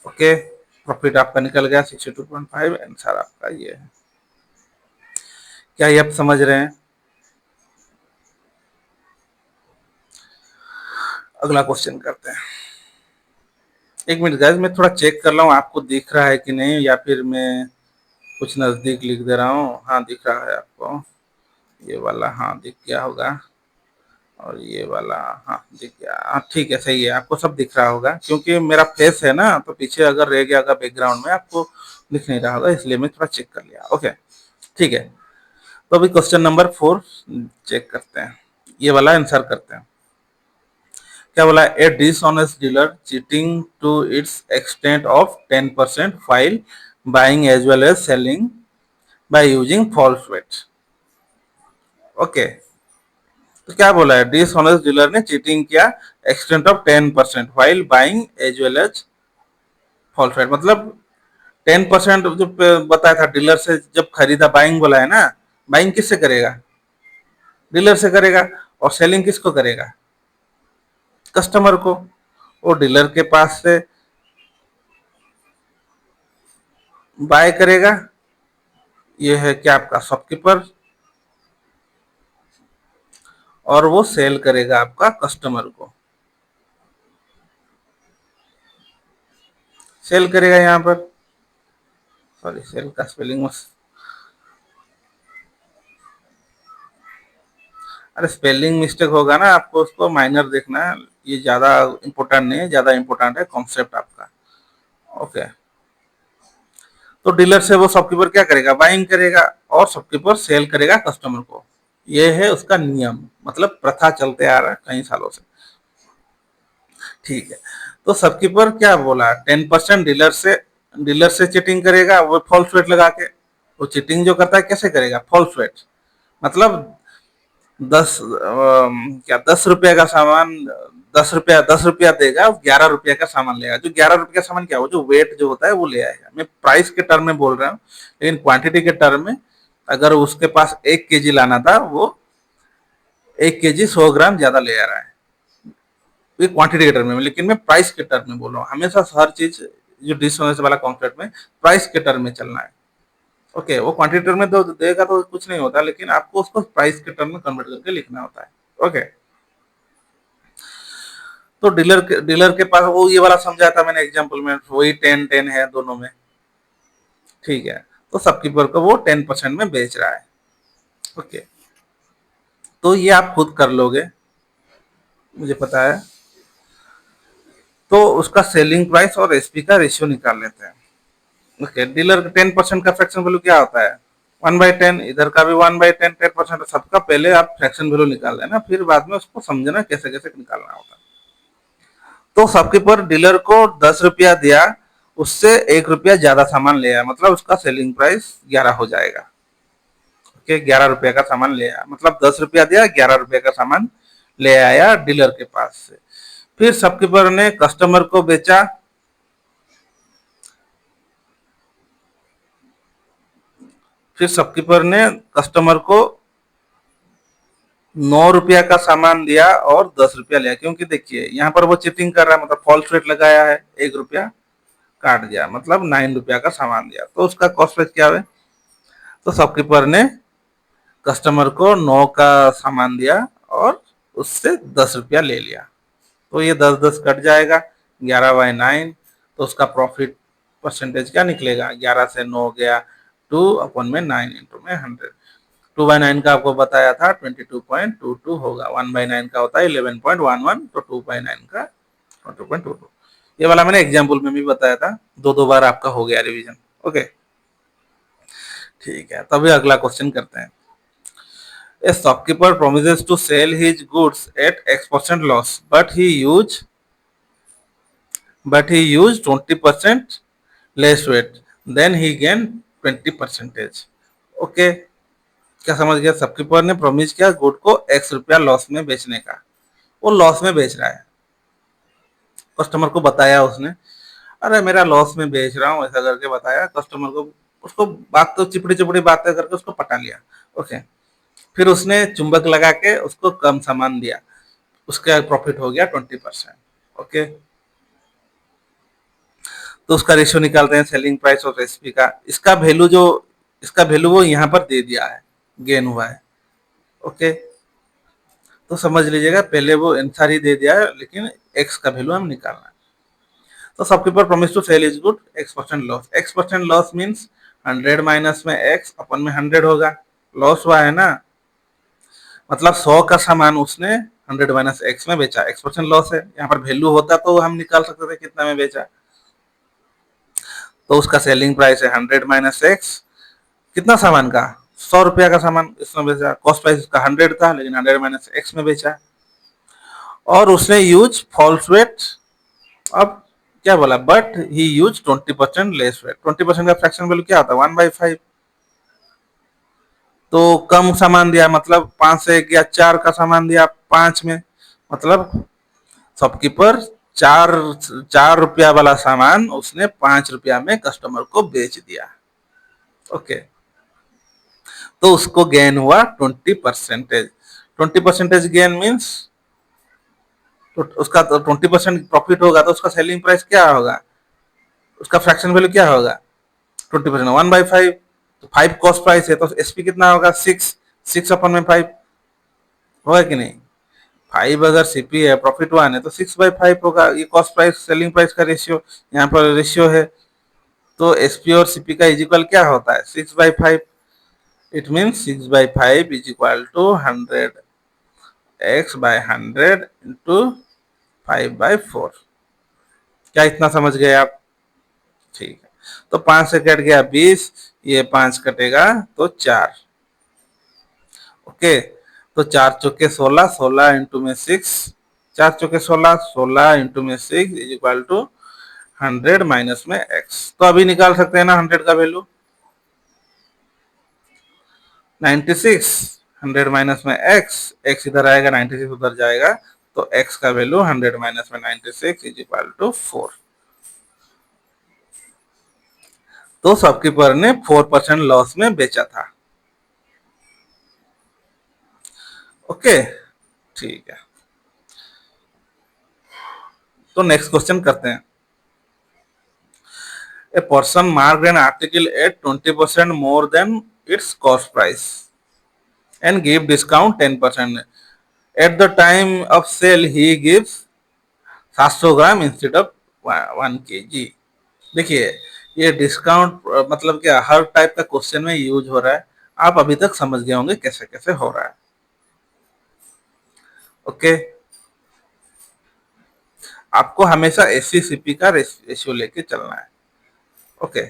ओके, प्रॉफिट आपका निकल गया 62.5, आंसर आपका ये है। क्या ये आप समझ रहे हैं? अगला क्वेश्चन करते हैं। एक मिनट गाइस, मैं थोड़ा चेक कर रहा हूँ आपको दिख रहा है कि नहीं, या फिर मैं कुछ नजदीक लिख दे रहा हूँ। हाँ दिख रहा है आपको, ये वाला हाँ दिख गया होगा, और ये वाला हाँ दिख गया, हाँ ठीक है सही है, आपको सब दिख रहा होगा, क्योंकि मेरा फेस है ना, तो पीछे अगर रह गया अगर बैकग्राउंड में आपको दिख नहीं रहा होगा, इसलिए मैं थोड़ा चेक कर लिया। ओके ठीक है, तो अभी क्वेश्चन नंबर 4 चेक करते हैं, ये वाला आंसर करते हैं। क्या बोला, a dishonest dealer cheating to its extent of 10% while buying as well as selling by using false weight। Okay, तो क्या बोला है, डिसऑनेस्ट डीलर ने चीटिंग किया extent of 10% while buying as well as false weight, मतलब 10% जो बताया था डीलर से जब खरीदा, बाइंग बोला है ना, बाइंग किससे करेगा, डीलर से करेगा, और सेलिंग किसको करेगा, कस्टमर को। वो डीलर के पास से बाय करेगा, ये है क्या आपका शॉपकीपर, और वो सेल करेगा आपका कस्टमर को, सेल करेगा यहाँ पर, सॉरी सेल का स्पेलिंग मत, अरे स्पेलिंग मिस्टेक होगा ना, आपको उसको माइनर देखना है, ये ज्यादा इंपॉर्टेंट नहीं है, ज्यादा इंपॉर्टेंट है कॉन्सेप्ट आपका। ओके, तो डीलर से वो शॉपकीपर क्या करेगा, बाइंग करेगा, और शॉपकीपर सेल करेगा कस्टमर को, ये है उसका नियम, मतलब प्रथा चलते आ रहा है कई सालों से। ठीक है, तो शॉपकीपर क्या बोला, 10% डीलर से चीटिंग करेगा, वो फॉल्स वेट लगा के, वो चीटिंग जो करता है कैसे करेगा, फॉल्स वेट, मतलब 10 रुपए का सामान, 10 रुपया देगा, 11 रुपया का सामान लेगा, जो 11 रुपये का सामान क्या, वो जो वेट जो होता है वो ले आएगा। मैं प्राइस के टर्म में बोल रहा हूँ, लेकिन क्वांटिटी के टर्म में अगर उसके पास 1 kg लाना था, वो 1 kg 100 ग्राम ज्यादा ले आ रहा है, ये क्वांटिटी के टर्म में, लेकिन मैं प्राइस के टर्म में बोल रहा हूँ, हमेशा हर चीज जो डिसऑनेस्ट वाला कॉन्सेप्ट में प्राइस के टर्म में चलना है। ओके, वो क्वांटिटी टर्म में तो देगा तो कुछ नहीं होता, लेकिन आपको उसको प्राइस के टर्म में कन्वर्ट करके लिखना होता है। ओके, तो डीलर के पास वो ये वाला समझाया था मैंने एग्जांपल में, वही 10-10 है दोनों में, ठीक है, तो शॉपकीपर को वो 10% में बेच रहा है। ओके, तो ये आप खुद कर लोगे, मुझे पता है। तो उसका सेलिंग प्राइस और एसपी का रेशियो निकाल लेते हैं। ओके, डीलर का 10% का फ्रैक्शन वैल्यू क्या होता है, 1/10, इधर का भी 1/10, 10% सबका पहले आप फ्रैक्शन वैल्यू निकाल लेना, फिर बाद में उसको समझना कैसे कैसे निकालना होता है। तो शॉपकीपर डीलर को 10 रुपया दिया, उससे 1 रुपया ज्यादा सामान ले आया, मतलब उसका सेलिंग प्राइस 11 हो जाएगा। ओके, 11 रुपया का सामान ले आया, मतलब 10 रुपया दिया, 11 रुपया का सामान ले आया डीलर के पास से। फिर शॉपकीपर ने कस्टमर को बेचा, फिर शॉपकीपर ने कस्टमर को 9 रुपया का सामान दिया और 10 रुपया लिया, क्योंकि देखिए यहाँ पर वो चीटिंग कर रहा है, मतलब फॉल्स रेट लगाया है, 1 रुपया काट दिया, मतलब 9 रुपया का सामान दिया, तो उसका कॉस्ट प्राइस क्या है, तो शॉपकीपर ने कस्टमर को 9 का सामान दिया और उससे 10 रुपया ले लिया, तो ये 10-10 कट जाएगा, 11/9, तो उसका प्रॉफिट परसेंटेज क्या निकलेगा, 11 से 9 गया 2/9 इंटू में 100, 2/9 का आपको बताया था 22.22 होगा, 1/9 का होता है 11.11, तो 2/9 का 22.22। ये वाला मैंने एग्जाम्पल में भी बताया था, दो दो बार आपका हो गया रिवीजन। ओके ठीक है, तभी अगला क्वेश्चन करते हैं। A shopkeeper promises to sell his goods at X% loss, but he use but he used 20% less weight, then he gained 20%. Okay, क्या समझ गया? शॉपकीपर ने प्रॉमिस किया गुड को x रुपया लॉस में बेचने का, वो लॉस में बेच रहा है। कस्टमर को बताया उसने, अरे मेरा लॉस में बेच रहा हूँ, ऐसा करके बताया कस्टमर को। उसको बात तो चिपड़ी चिपड़ी बातें करके उसको पटा लिया। ओके, फिर उसने चुंबक लगा के उसको कम सामान दिया, उसका प्रॉफिट हो गया 20%। ओके, तो उसका रेशियो निकालते हैं सेलिंग प्राइस और एसपी का। इसका वैल्यू वो यहाँ पर दे दिया है, गेन हुआ है। ओके, तो समझ लीजिएगा, पहले वो आंसर ही दे दिया है, लेकिन एक्स का वैल्यू हम निकालना है। तो shopkeeper promise to sell is good x% loss. x% loss means 100 minus में x अपन में 100 होगा, लॉस हुआ है ना, मतलब 100 का सामान उसने 100 माइनस x में बेचा, x% लॉस है। यहाँ पर वैल्यू होता तो हम निकाल सकते थे कितना में बेचा। तो उसका सेलिंग प्राइस है 100 माइनस एक्स, कितना सामान का, 100 रुपया का सामान इसमें बेचा। कॉस्ट प्राइस उसका 100 था, लेकिन 100 माइनस एक्स में बेचा। और उसने यूज फॉल्स वेट। अब क्या बोला, but he use 20% less weight. 20% का फ्रैक्शन वैल्यू क्या होता है, 1/5। तो कम सामान दिया, मतलब 5 से 1 या 4 का सामान दिया 5 में, मतलब शॉपकीपर 4 रुपया वाला सामान उसने 5 रुपया में कस्टमर को बेच दिया। ओके, तो उसको गेन हुआ 20%। 20% गेन मीन्स, तो उसका तो 20% प्रॉफिट होगा, तो उसका सेलिंग प्राइस क्या होगा, उसका फ्रैक्शन वैल्यू क्या होगा, 20% 1/5। तो 5 कॉस्ट प्राइस है, तो एसपी कितना होगा, 6। 6 अपन में 5 होगा कि नहीं, 5 अगर सीपी है, प्रॉफिट 1 है, तो 6/5 होगा। ये कॉस्ट प्राइस सेलिंग प्राइस का रेशियो, यहाँ पर रेशियो है। तो एसपी और सीपी का इज इक्वल क्या होता है, 6/5। It means 6/5 is equal to 100 x/100 into 5/4। क्या इतना समझ गए आप? ठीक है, तो 5 से कट गया 20, ये 5 कटेगा तो 4। ओके, तो 4 चौके 16, 16 इंटू में 6, 4 चौके 16, 16 इंटू में 6 इज इक्वल टू 100 माइनस में x। तो अभी निकाल सकते हैं ना 100 का वैल्यू, 96। 100 माइनस में x इधर आएगा, 96 उधर जाएगा, तो x का वैल्यू 100 माइनस में 96 इज इक्वल टू 4। तो शॉपकीपर ने 4% लॉस में बेचा था। ओके, ठीक है, तो नेक्स्ट क्वेश्चन करते हैं। A person marked an article at 20% more than its cost price and give discount 10%। At the time of sale he gives 700 gram instead of 1 kg। देखिए, ये डिस्काउंट मतलब क्या, हर टाइप का क्वेश्चन में यूज हो रहा है। आप अभी तक समझ गए होंगे कैसे कैसे हो रहा है। ओके, आपको हमेशा एससीसीपी का रेशियो लेके चलना है। ओके,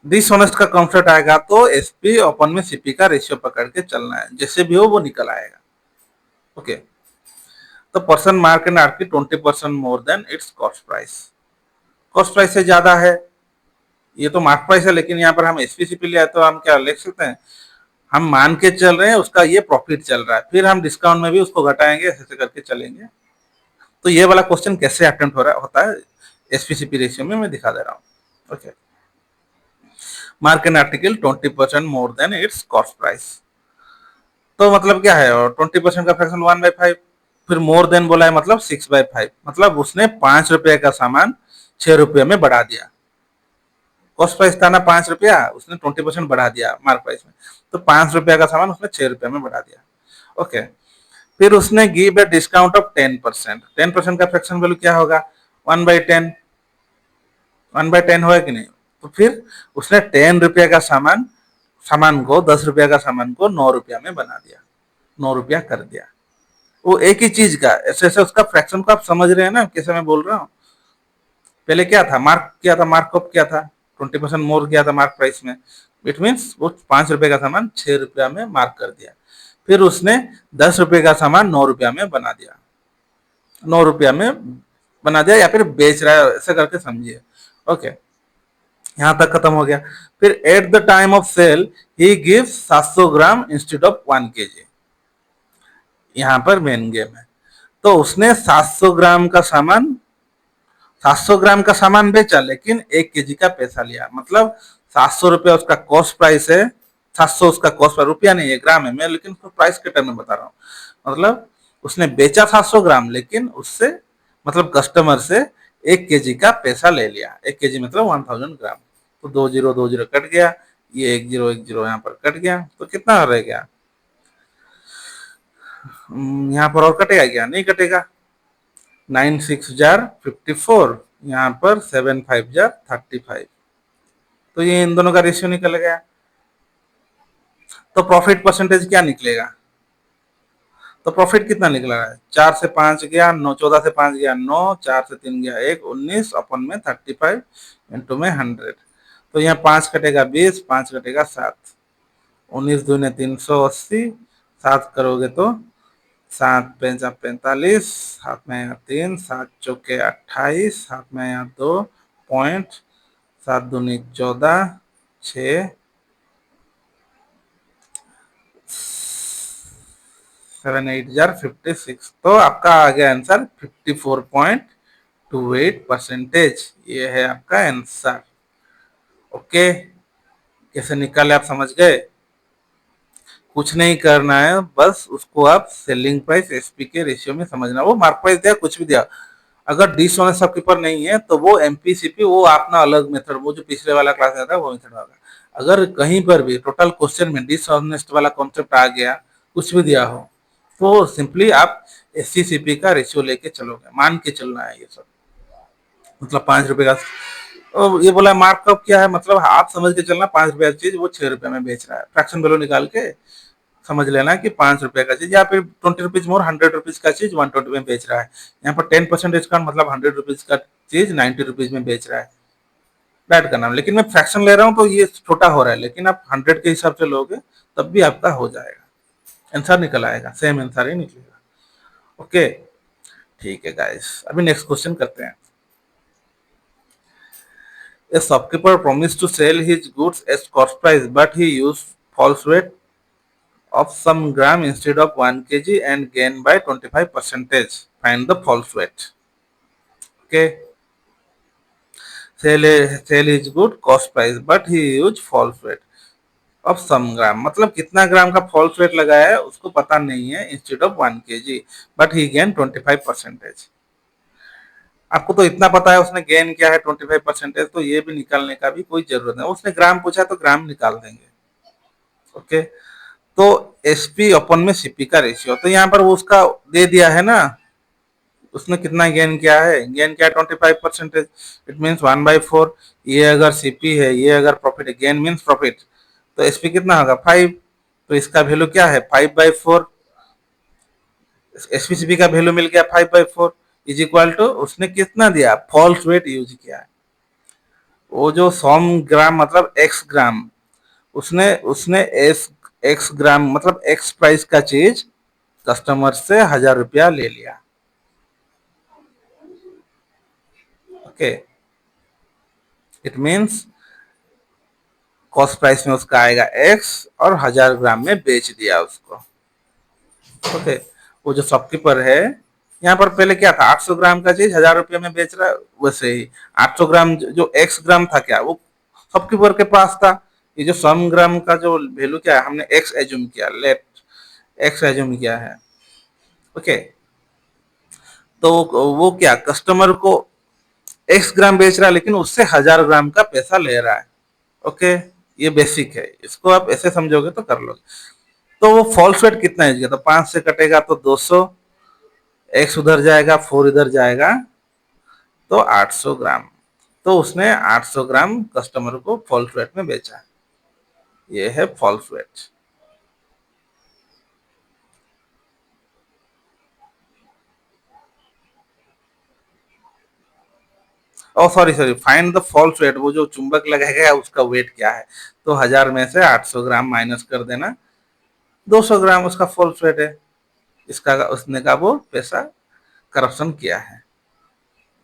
डिसऑनेस्ट का कॉन्सेप्ट आएगा तो एसपी ओपन में सीपी का रेशियो पकड़ के चलना है, जैसे भी हो वो निकल आएगा। ओके, तो पर्सन मार्क एंड आर की 20% more than its cost price, cost price से ज्यादा है। ये तो मार्क प्राइस है, लेकिन यहाँ पर हम एसपीसीपी लिया है, तो हम क्या लिख सकते हैं, हम मान के चल रहे हैं उसका ये प्रॉफिट चल रहा है, फिर हम डिस्काउंट में भी उसको घटाएंगे, ऐसे करके चलेंगे। तो ये वाला क्वेश्चन कैसे अटेम्प्ट हो रहा होता है एसपीसीपी रेशियो में, मैं दिखा दे रहा हूँ। Okay, mark an article 20% more than its cost price, तो मतलब क्या है, और 20% का फ्रैक्शन 1/5, फिर मोर देन बोला है मतलब 6/5, मतलब उसने 5 रुपए का सामान 6 रुपये में बढ़ा दिया। कॉस्ट प्राइस था ना 5 रुपया, उसने 20% बढ़ा दिया मार्क प्राइस में, तो 5 रुपया का सामान उसने 6 रुपये में बढ़ा दिया। ओके, फिर उसने गिव ए डिस्काउंट ऑफ 10%। 10% का फ्रैक्शन वैल्यू क्या होगा, 1/10। 1/10 होगा कि नहीं, तो फिर उसने 10 रुपया का सामान सामान को 10 रुपया का सामान को 9 रुपया में बना दिया, 9 रुपया कर दिया। वो एक ही चीज का, ऐसे ऐसे उसका फ्रैक्शन को आप समझ रहे हैं ना कैसे मैं बोल रहा हूँ। पहले क्या था, मार्क किया था, मार्कअप क्या था, 20% मोर किया था मार्क प्राइस में। इट मीन्स वो 5 रुपए का सामान 6 रुपया में मार्क कर दिया, फिर उसने 10 रुपए का सामान 9 रुपया में बना दिया, 9 रुपया में बना दिया या फिर बेच रहा है, ऐसा करके समझिए। ओके, यहां तक खत्म हो गया। फिर at the time of sale he gives 700 gram instead of 1 kg। यहां पर मेन गेम है। तो उसने 700 ग्राम का सामान 700 ग्राम का सामान बेचा, लेकिन 1 kg का पैसा लिया। मतलब 700 रुपया उसका कॉस्ट प्राइस है, 700 उसका कॉस्ट प्राइस, रुपया नहीं है, ग्राम है, मैं लेकिन उसको प्राइस के टर्म में बता रहा हूँ। मतलब उसने बेचा 700 ग्राम, लेकिन उससे मतलब कस्टमर से 1 kg का पैसा ले लिया। 1 kg मतलब 1000 ग्राम। तो 2 जीरो कट गया, ये 1 जीरो यहाँ पर कट गया, तो कितना रह गया? यहाँ पर और कटेगा क्या? नहीं कटेगा। 9 6 जार 54, यहाँ पर 7 5 जार 35। तो ये इन दोनों का रेशियो निकल गया। तो प्रॉफिट परसेंटेज क्या निकलेगा? तो प्रॉफिट कितना निकला है? 4 से 5 गया 9, 14 से 5 गया 9, 4 से 3 गया 1, 19 अपन में 35 इंटू में 100। तो यहाँ 5 कटेगा 20, 5 कटेगा 7, 19 दूने 380, 7 करोगे तो 7 5 45, हाथ में यहाँ 3, 7 चौके 28, हाथ में यहाँ 2 पॉइंट, 7 दूनी 14, 6, 7 8 जार 56। तो आपका आ गया आंसर 54.28%। ये है आपका आंसर। ओके, कैसे निकाले आप समझ गए? कुछ नहीं करना है, बस उसको आप सेलिंग प्राइस एसपी के रेशियो में समझना। वो मार्क प्राइस दिया, कुछ भी दिया, अगर डिसऑनेस्ट शॉपकीपर नहीं है तो वो एमपीसीपी, वो अपना अलग मेथड, वो जो पिछले वाला क्लास आता है वो मेथड होगा। अगर कहीं पर भी टोटल क्वेश्चन में डिसऑनेस्ट वाला कॉन्सेप्ट आ गया, कुछ भी दिया हो, तो सिंपली आप एससीसीपी का रेशियो लेके चलोगे, मान के चलना है ये सब। मतलब 5 रुपए का, और ये बोला मार्कअप क्या है, मतलब आप समझ के चलना, 5 रुपए की चीज वो 6 रुपए में बेच रहा है, फ्रैक्शन वैल्यू निकाल के समझ लेना कि 5 रुपए का चीज या फिर 20 रुपीज मोर 100 रुपीज का चीज 120 में बेच रहा है। यहाँ पर 10% डिस्काउंट, मतलब 100 रुपीज का चीज 90 रुपीज में बेच रहा है। बैड का नाम, लेकिन मैं फ्रैक्शन ले रहा हूँ तो ये छोटा हो रहा है, लेकिन आप 100 के हिसाब से लोगे तब भी आपका हो जाएगा, आंसर निकल आएगा, सेम आंसर ही निकलेगा। ओके, ठीक है गाइस, अभी नेक्स्ट क्वेश्चन करते हैं। A shopkeeper promised to sell his goods at cost price, but he used false weight of some gram instead of 1 kg and gained by 25 percentage. Find the false weight. Okay. Sell is good cost price, but he used false weight of some gram. मतलब कितना ग्राम का false weight लगाया है उसको पता नहीं है, instead of 1 kg, but he gained 25 percentage. आपको तो इतना पता है उसने गेन किया है 25%, तो ये भी निकालने का भी कोई जरूरत नहीं, उसने ग्राम पूछा तो ग्राम निकाल देंगे। ओके, तो एसपी अपन में सीपी का रेशियो, तो यहाँ पर वो उसका दे दिया है ना, उसने कितना गेन किया है, गेन किया 25%, इट मीन्स 1/4। ये अगर सीपी है, ये अगर प्रॉफिट है, गेन मीन्स प्रॉफिट, तो एसपी कितना होगा 5। तो इसका वैल्यू क्या है 5/4, एसपीसीपी का वैल्यू मिल गया 5/4, इज इक्वल टू उसने कितना दिया, फॉल्स वेट यूज किया है। वो जो 100 ग्राम मतलब एक्स ग्राम, उसने उसने एस एक्स ग्राम मतलब एक्स प्राइस का चीज कस्टमर से 1000 रुपया ले लिया। Okay, it means cost price में उसका आएगा एक्स और 1000 ग्राम में बेच दिया उसको। ओके, वो जो शॉपकीपर है, यहाँ पर पहले क्या था, 800 ग्राम का चीज 1000 रुपये में बेच रहा है, वैसे ही 800 ग्राम जो एक्स ग्राम था क्या, वो शॉपकीपर के पास था। ये जो 100 ग्राम का जो वैल्यू क्या है, हमने एक्स एज्यूम किया, लेट एक्स एज्यूम किया है। ओके, तो वो क्या कस्टमर को एक्स ग्राम बेच रहा है, लेकिन उससे 1000 ग्राम का पैसा ले रहा है। ओके, ये बेसिक है, इसको आप ऐसे समझोगे तो कर लोगे। तो वो फॉल्स वेट कितना है, तो 5 से कटेगा तो 200, एक्स उधर जाएगा 4 इधर जाएगा, तो 800 ग्राम। तो उसने 800 ग्राम कस्टमर को फॉल्स वेट में बेचा, ये है false weight. Oh sorry sorry, find the false weight, वो जो चुंबक लगाया गया उसका वेट क्या है। तो 1000 में से 800 ग्राम माइनस कर देना, 200 ग्राम उसका फॉल्स वेट है। इसका उसने का वो पैसा करप्शन किया है।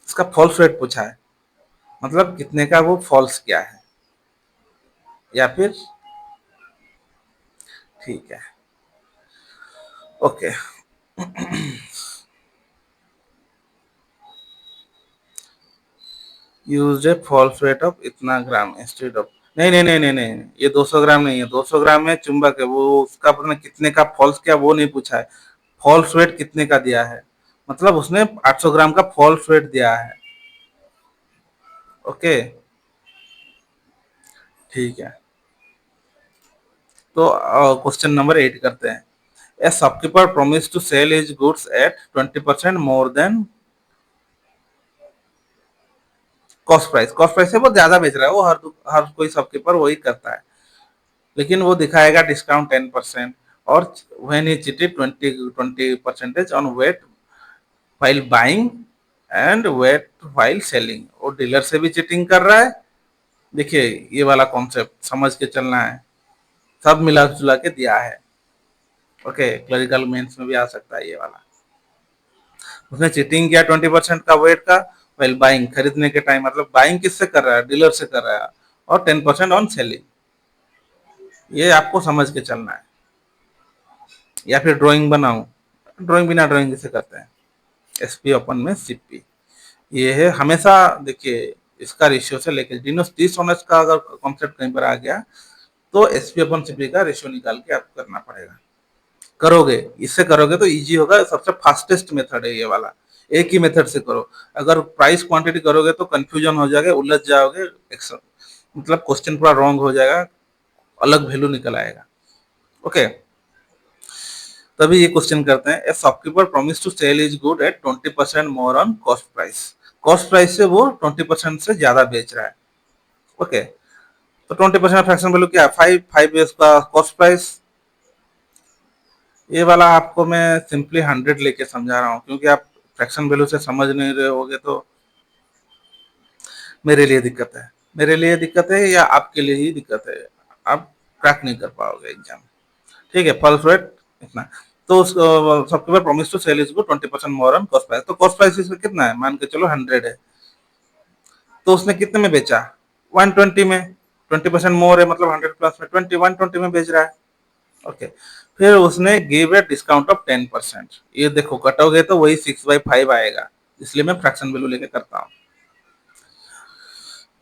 इसका फॉल्स रेट पूछा है, मतलब कितने का वो फॉल्स किया है, या फिर ठीक है okay. Use a false rate of इतना ग्राम इंस्टेड ऑफ, नहीं नहीं नहीं नहीं नहीं, ये 200 ग्राम नहीं है, 200 ग्राम में चुंबक है, वो उसका अपने कितने का फॉल्स किया वो नहीं पूछा है, फॉल्स वेट कितने का दिया है, मतलब उसने 800 ग्राम का फॉल्स वेट दिया है। ओके ठीक है, तो क्वेश्चन नंबर 8 करते हैं। A shopkeeper promise to sell his goods at 20% more than cost price, cost price से वो ज्यादा बेच रहा है, वो हर कोई शॉपकीपर वही करता है, लेकिन वो दिखाएगा डिस्काउंट 10%, और when he cheated 20% on weight while buying and weight while selling, वो डीलर से भी चीटिंग कर रहा है। देखिए ये वाला कॉन्सेप्ट समझ के चलना है, सब मिला जुला के दिया है। ओके क्लरिकल मेंस में भी आ सकता है ये वाला। उसने चीटिंग किया 20% का वेट का, वेल बाइंग खरीदने के टाइम, मतलब बाइंग किससे कर रहा है, डीलर से कर रहा है, और 10% ऑन सेलिंग, ये आपको समझ के चलना है। या फिर ड्राइंग बनाऊं, ड्राइंग बिना ड्राइंग किसे करते हैं, एसपी ओपन में सीपी, ये है हमेशा। देखिए इसका रेशियो से लेके डिसऑनेस्ट का अगर कॉन्सेप्ट कहीं पर आ गया तो एसपी अपन सीपी का रेशियो निकाल के आपको करना पड़ेगा। करोगे, इससे करोगे तो इजी होगा, सबसे फास्टेस्ट मेथड है ये वाला, एक ही मेथड से करो। अगर प्राइस क्वांटिटी करोगे तो कंफ्यूजन हो जाएगा, उलझ जाओगे, मतलब क्वेश्चन पूरा रॉन्ग हो जाएगा, अलग वैल्यू निकल आएगा। ओके तभी ये क्वेश्चन करते हैं, a shopkeeper promise to sell is good at 20% more on cost price, cost price से वो 20% से ज्यादा बेच रहा है। ओके तो 20% फ्रैक्शन वैल्यू क्या है, 5 का कॉस्ट प्राइस। ये वाला आपको मैं सिंपली 100 लेके समझा रहा हूँ, क्योंकि आप फ्रैक्शन वैल्यू से समझ नहीं रहे होगे तो मेरे लिए दिक्कत है, मेरे लिए दिक्कत है या आपके लिए ही दिक्कत है, आप क्रैक नहीं कर पाओगे एग्जाम। ठीक है पल्स रेट इतना, तो सबके पास प्रॉमिस टू सेल इसको 20% मोर ऑन कॉस्ट प्राइस, तो कॉस्ट प्राइस इसका कितना है, मान के चलो 100 है, तो उसने कितने में बेचा, 120 में, 20% मोर है मतलब 100 प्लस में 120 में बेच रहा है। ओके फिर उसने गिव ए डिस्काउंट ऑफ 10%, ये देखो कटोगे तो वही 6/5 आएगा, इसलिए मैं फ्रैक्शन वैल्यू लेके करता हूँ।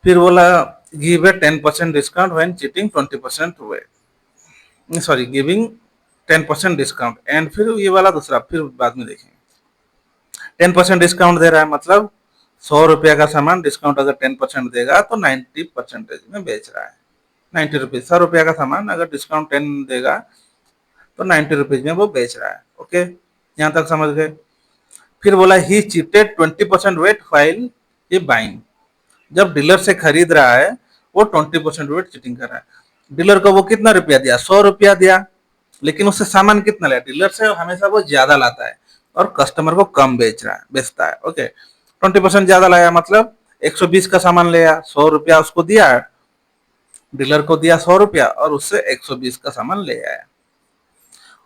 फिर बोला give a 10% discount when cheating 20% weight, sorry giving 10% discount, and फिर ये वाला दूसरा फिर बाद में देखेंगे। 10% डिस्काउंट दे रहा है, मतलब 100 रुपया का सामान डिस्काउंट अगर 10% देगा तो 90% में बेच रहा है, 90 रुपीज, 100 रुपया का सामान अगर डिस्काउंट 10 देगा तो 90 रुपीज में वो बेच रहा है। ओके यहाँ तक समझ गए। फिर बोला ही चीटेड 20% वेट फाइल ये बाइंग, जब डीलर से खरीद रहा है वो 20% वेट चीटिंग कर रहा है। डीलर को वो कितना रुपया दिया, 100 रुपया दिया, लेकिन उससे सामान कितना लिया, डीलर से हमेशा वो ज्यादा लाता है और कस्टमर को कम बेचता है। ओके 20% ज्यादा लाया, मतलब 120 का सामान लिया, 100 रुपया उसको दिया, डीलर को दिया 100 रुपया और उससे 120 का सामान ले आया।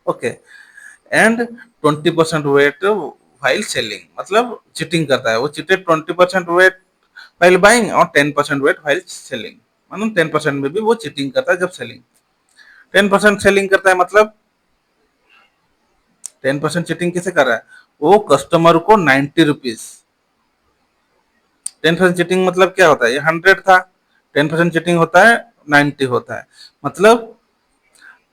Okay and 20% weight while selling, मतलब चीटिंग करता है, वो चीटेड 20% वेट वाइल बाइंग और 10% वेट वाइल सेलिंग, मतलब 10% में भी वो चीटिंग करता है जब सेलिंग, 10% सेलिंग करता है, मतलब 10% चीटिंग किसे कर रहा है, वो कस्टमर को 90 रुपीज, 10% चीटिंग मतलब क्या होता है, ये 100 था, 10% चीटिंग होता है 90 होता है, मतलब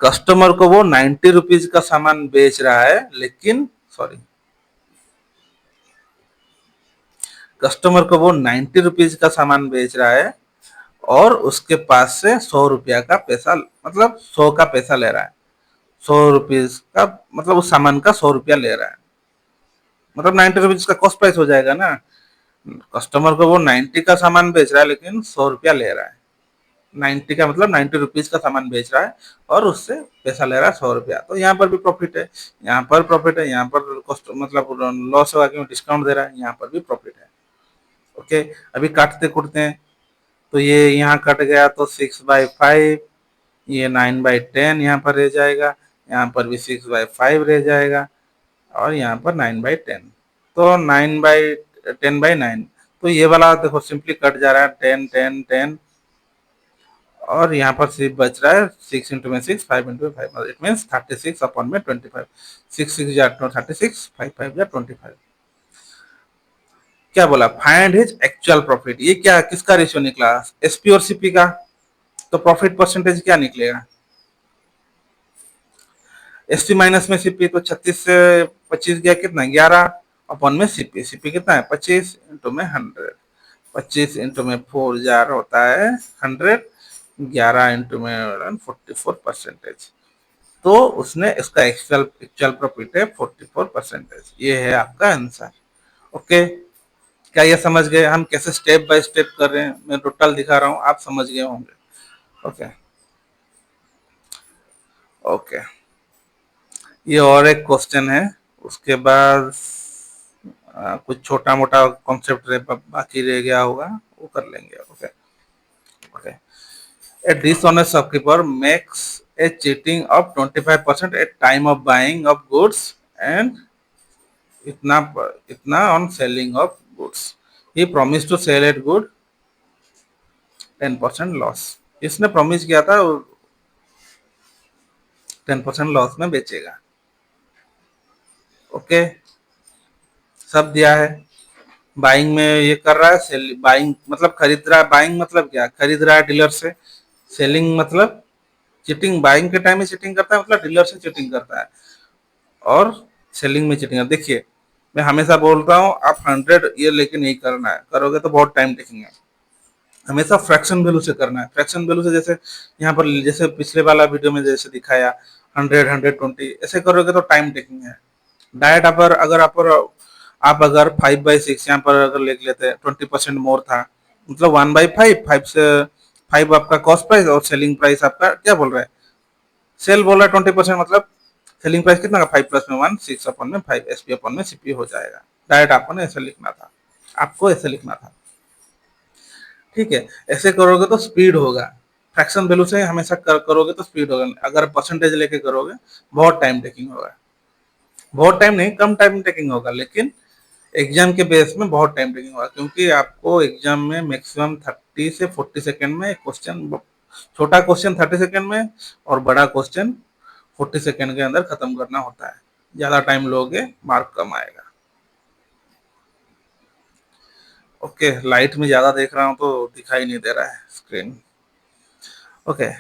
कस्टमर को वो 90 रुपीज का सामान बेच रहा है, लेकिन सॉरी कस्टमर को वो 90 रुपीज का सामान बेच रहा है और उसके पास से 100 रुपया का पैसा, मतलब 100 का पैसा ले रहा है, 100 रुपीज का, मतलब उस सामान का 100 रुपया ले रहा है, मतलब 90 रुपीज का कॉस्ट प्राइस हो जाएगा ना। कस्टमर को वो 90 का सामान बेच रहा है लेकिन 100 रुपया ले रहा है, 90 का मतलब 90 रुपीज का सामान बेच रहा है और उससे पैसा ले रहा है 100 रुपया, तो यहाँ पर भी प्रॉफिट है, यहाँ पर प्रॉफिट है, यहाँ पर कॉस्ट मतलब लॉस होगा क्योंकि डिस्काउंट दे रहा है, यहाँ पर भी प्रॉफिट है। ओके अभी काटते कुटते हैं, तो ये यहाँ कट गया तो 6/5, ये 9/10 यहाँ पर रह जाएगा, यहाँ पर भी 6/5 रह जाएगा और यहाँ पर 9/10, तो 9/10/9, तो ये वाला देखो सिंपली कट जा रहा है 10 10 10, और यहाँ पर सिर्फ बच रहा है 6 इंटू में 6, 5 इंटू में 5, इट मीन 36 अपॉन में 25, 6 6 जा 36, 5 5 जा 25। क्या बोला, फाइंड हिज एक्चुअल प्रॉफिट। ये क्या किसका रेशियो निकला, एसपी और सीपी का। तो प्रॉफिट परसेंटेज क्या निकलेगा, एसपी माइनस में सीपी, तो 36 से 25 गया कितना 11, अपॉन में सीपी, सीपी कितना है 25 इंटू में 100, 25 इंटू में 4 होता है 100, 11 इंटू में 44%। तो उसने इसका एक्चुअल एक्चुअल प्रॉफिट है 44%। ये है आपका आंसर। ओके, क्या ये समझ गए हम कैसे स्टेप बाय स्टेप कर रहे हैं, मैं टोटल दिखा रहा हूँ, आप समझ गए होंगे। ओके ओके, ये और एक क्वेश्चन है, उसके बाद कुछ छोटा मोटा कॉन्सेप्ट बाकी रह गया होगा, वो कर लेंगे। Okay okay, a dishonest shopkeeper makes a cheating of 25% at time of buying of goods and इतना इतना on selling of goods. He promised to sell at good 10% loss. इसने प्रॉमिस किया था 10% लॉस में बेचेगा। ओके, सब दिया है। बाइंग में ये कर रहा है, सेल बाइंग मतलब खरीद रहा है, बाइंग मतलब क्या, खरीद रहा है डीलर से, सेलिंग मतलब चीटिंग, बाइंग के टाइम में चीटिंग करता है मतलब डीलर से चीटिंग करता है, और सेलिंग में चीटिंग है। देखिए मैं हमेशा बोलता हूँ आप 100 ये लेके नहीं करना है, करोगे तो बहुत टाइम टेकिंग है। हमेशा फ्रैक्शन वैल्यू से करना है, फ्रैक्शन वैल्यू से, जैसे यहाँ पर जैसे पिछले वाला वीडियो में जैसे दिखाया 100 120, ऐसे करोगे तो टाइम टेकिंग है। डायरेक्ट आप अगर 5/6 यहाँ पर अगर लिख लेते हैं, 20% मोर था, मतलब 1/5, 5 से 5 आपका कॉस्ट प्राइस और सेलिंग प्राइस आपका क्या बोल रहा है, सेल बोल रहा है 20%, मतलब सेलिंग प्राइस कितना का 5 प्लस में 1, 6 अपन में 5, एसपी अपन में सीपी हो जाएगा। डायरेक्ट आपको ऐसे लिखना था, आपको ऐसे लिखना था। ठीक है, ऐसे करोगे तो स्पीड होगा, फ्रैक्शन वैल्यू से हमेशा करोगे तो स्पीड होगा, अगर परसेंटेज लेके करोगे बहुत टाइम टेकिंग होगा, बहुत टाइम नहीं कम टाइम टेकिंग होगा, लेकिन एग्जाम के बेस में बहुत टाइम टेकिंग होगा, क्योंकि आपको एग्जाम में मैक्सिमम 30 से 40 सेकेंड में क्वेश्चन, छोटा क्वेश्चन 30 सेकेंड में और बड़ा क्वेश्चन 40 सेकेंड के अंदर खत्म करना होता है। ज्यादा टाइम लोगे मार्क कम आएगा। ओके, लाइट में ज्यादा देख रहा हूँ तो दिखाई नहीं दे रहा है screen. Okay,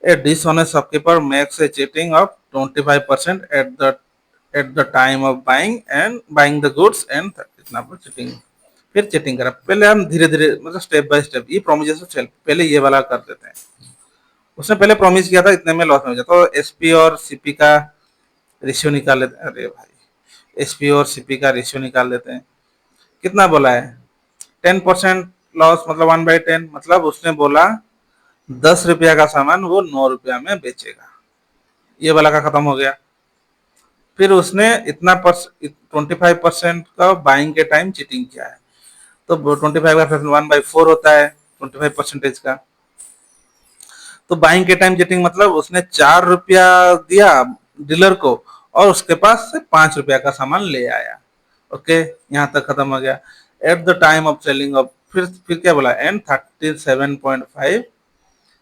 a dishonest shopkeeper makes a cheating of 25% at the time of buying the goods and इतना पर चीटिंग, फिर चीटिंग करा। पहले हम धीरे धीरे मतलब स्टेप बाय स्टेप, ये प्रोमिस टू सेल पहले ये वाला कर देते हैं। उसने पहले प्रॉमिस किया था इतने में लॉस में हो जाता, तो एसपी और सीपी का रेशियो निकाल लेते हैं। अरे भाई, एसपी और सीपी का रेशियो निकाल देते हैं। कितना बोला है, 10% लॉस मतलब 1/10, मतलब उसने बोला 10 रुपया का सामान वो 9 रुपया में बेचेगा। ये वाला का खत्म हो गया। फिर उसने इतना 25% का बाइंग के टाइम चीटिंग किया है, तो 25 का 1/4 होता है 25% का। तो बाइंग के टाइम चीटिंग मतलब उसने 4 रुपया दिया डीलर को और उसके पास से 5 रुपया का सामान ले आया। ओके, यहाँ तक खत्म हो गया। Eight the time of selling of, फिर क्या बोला, and 37.5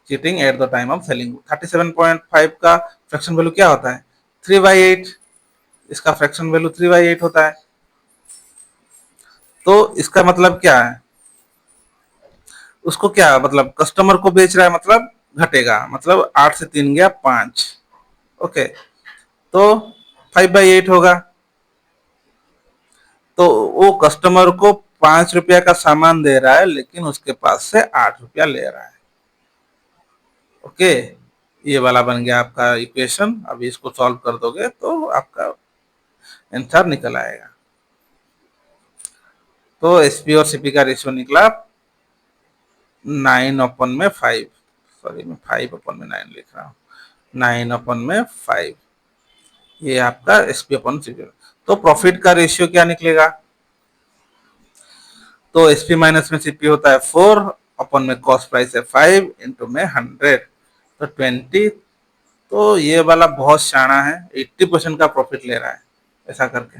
cheating eight the time of selling. 37.5 का फ्रैक्शन वैल्यू क्या होता है, 3/8। इसका फ्रैक्शन वैल्यू 3/8 होता है। तो इसका मतलब क्या है, उसको क्या मतलब कस्टमर को बेच रहा है, मतलब घटेगा, मतलब 8 से 3 गया 5। ओके, तो 5/8 होगा। तो वो कस्टमर को 5 रुपया का सामान दे रहा है, लेकिन उसके पास से 8 रुपया ले रहा है। ओके, ये वाला बन गया आपका इक्वेशन। अभी इसको सॉल्व कर दोगे तो आपका आंसर निकल आएगा। तो एसपी और सीपी का रेशियो निकला 9/5, सॉरी मैं 5/9 लिख रहा हूँ, 9/5। ये आपका एसपी/सीपी। तो प्रॉफिट का रेशियो क्या निकलेगा, तो एसपी माइनस में सीपी होता है 4, अपन में कॉस्ट प्राइस है 5 इंटू में 100, तो 20। तो ये वाला बहुत शाना है, 80% का प्रॉफिट ले रहा है ऐसा करके,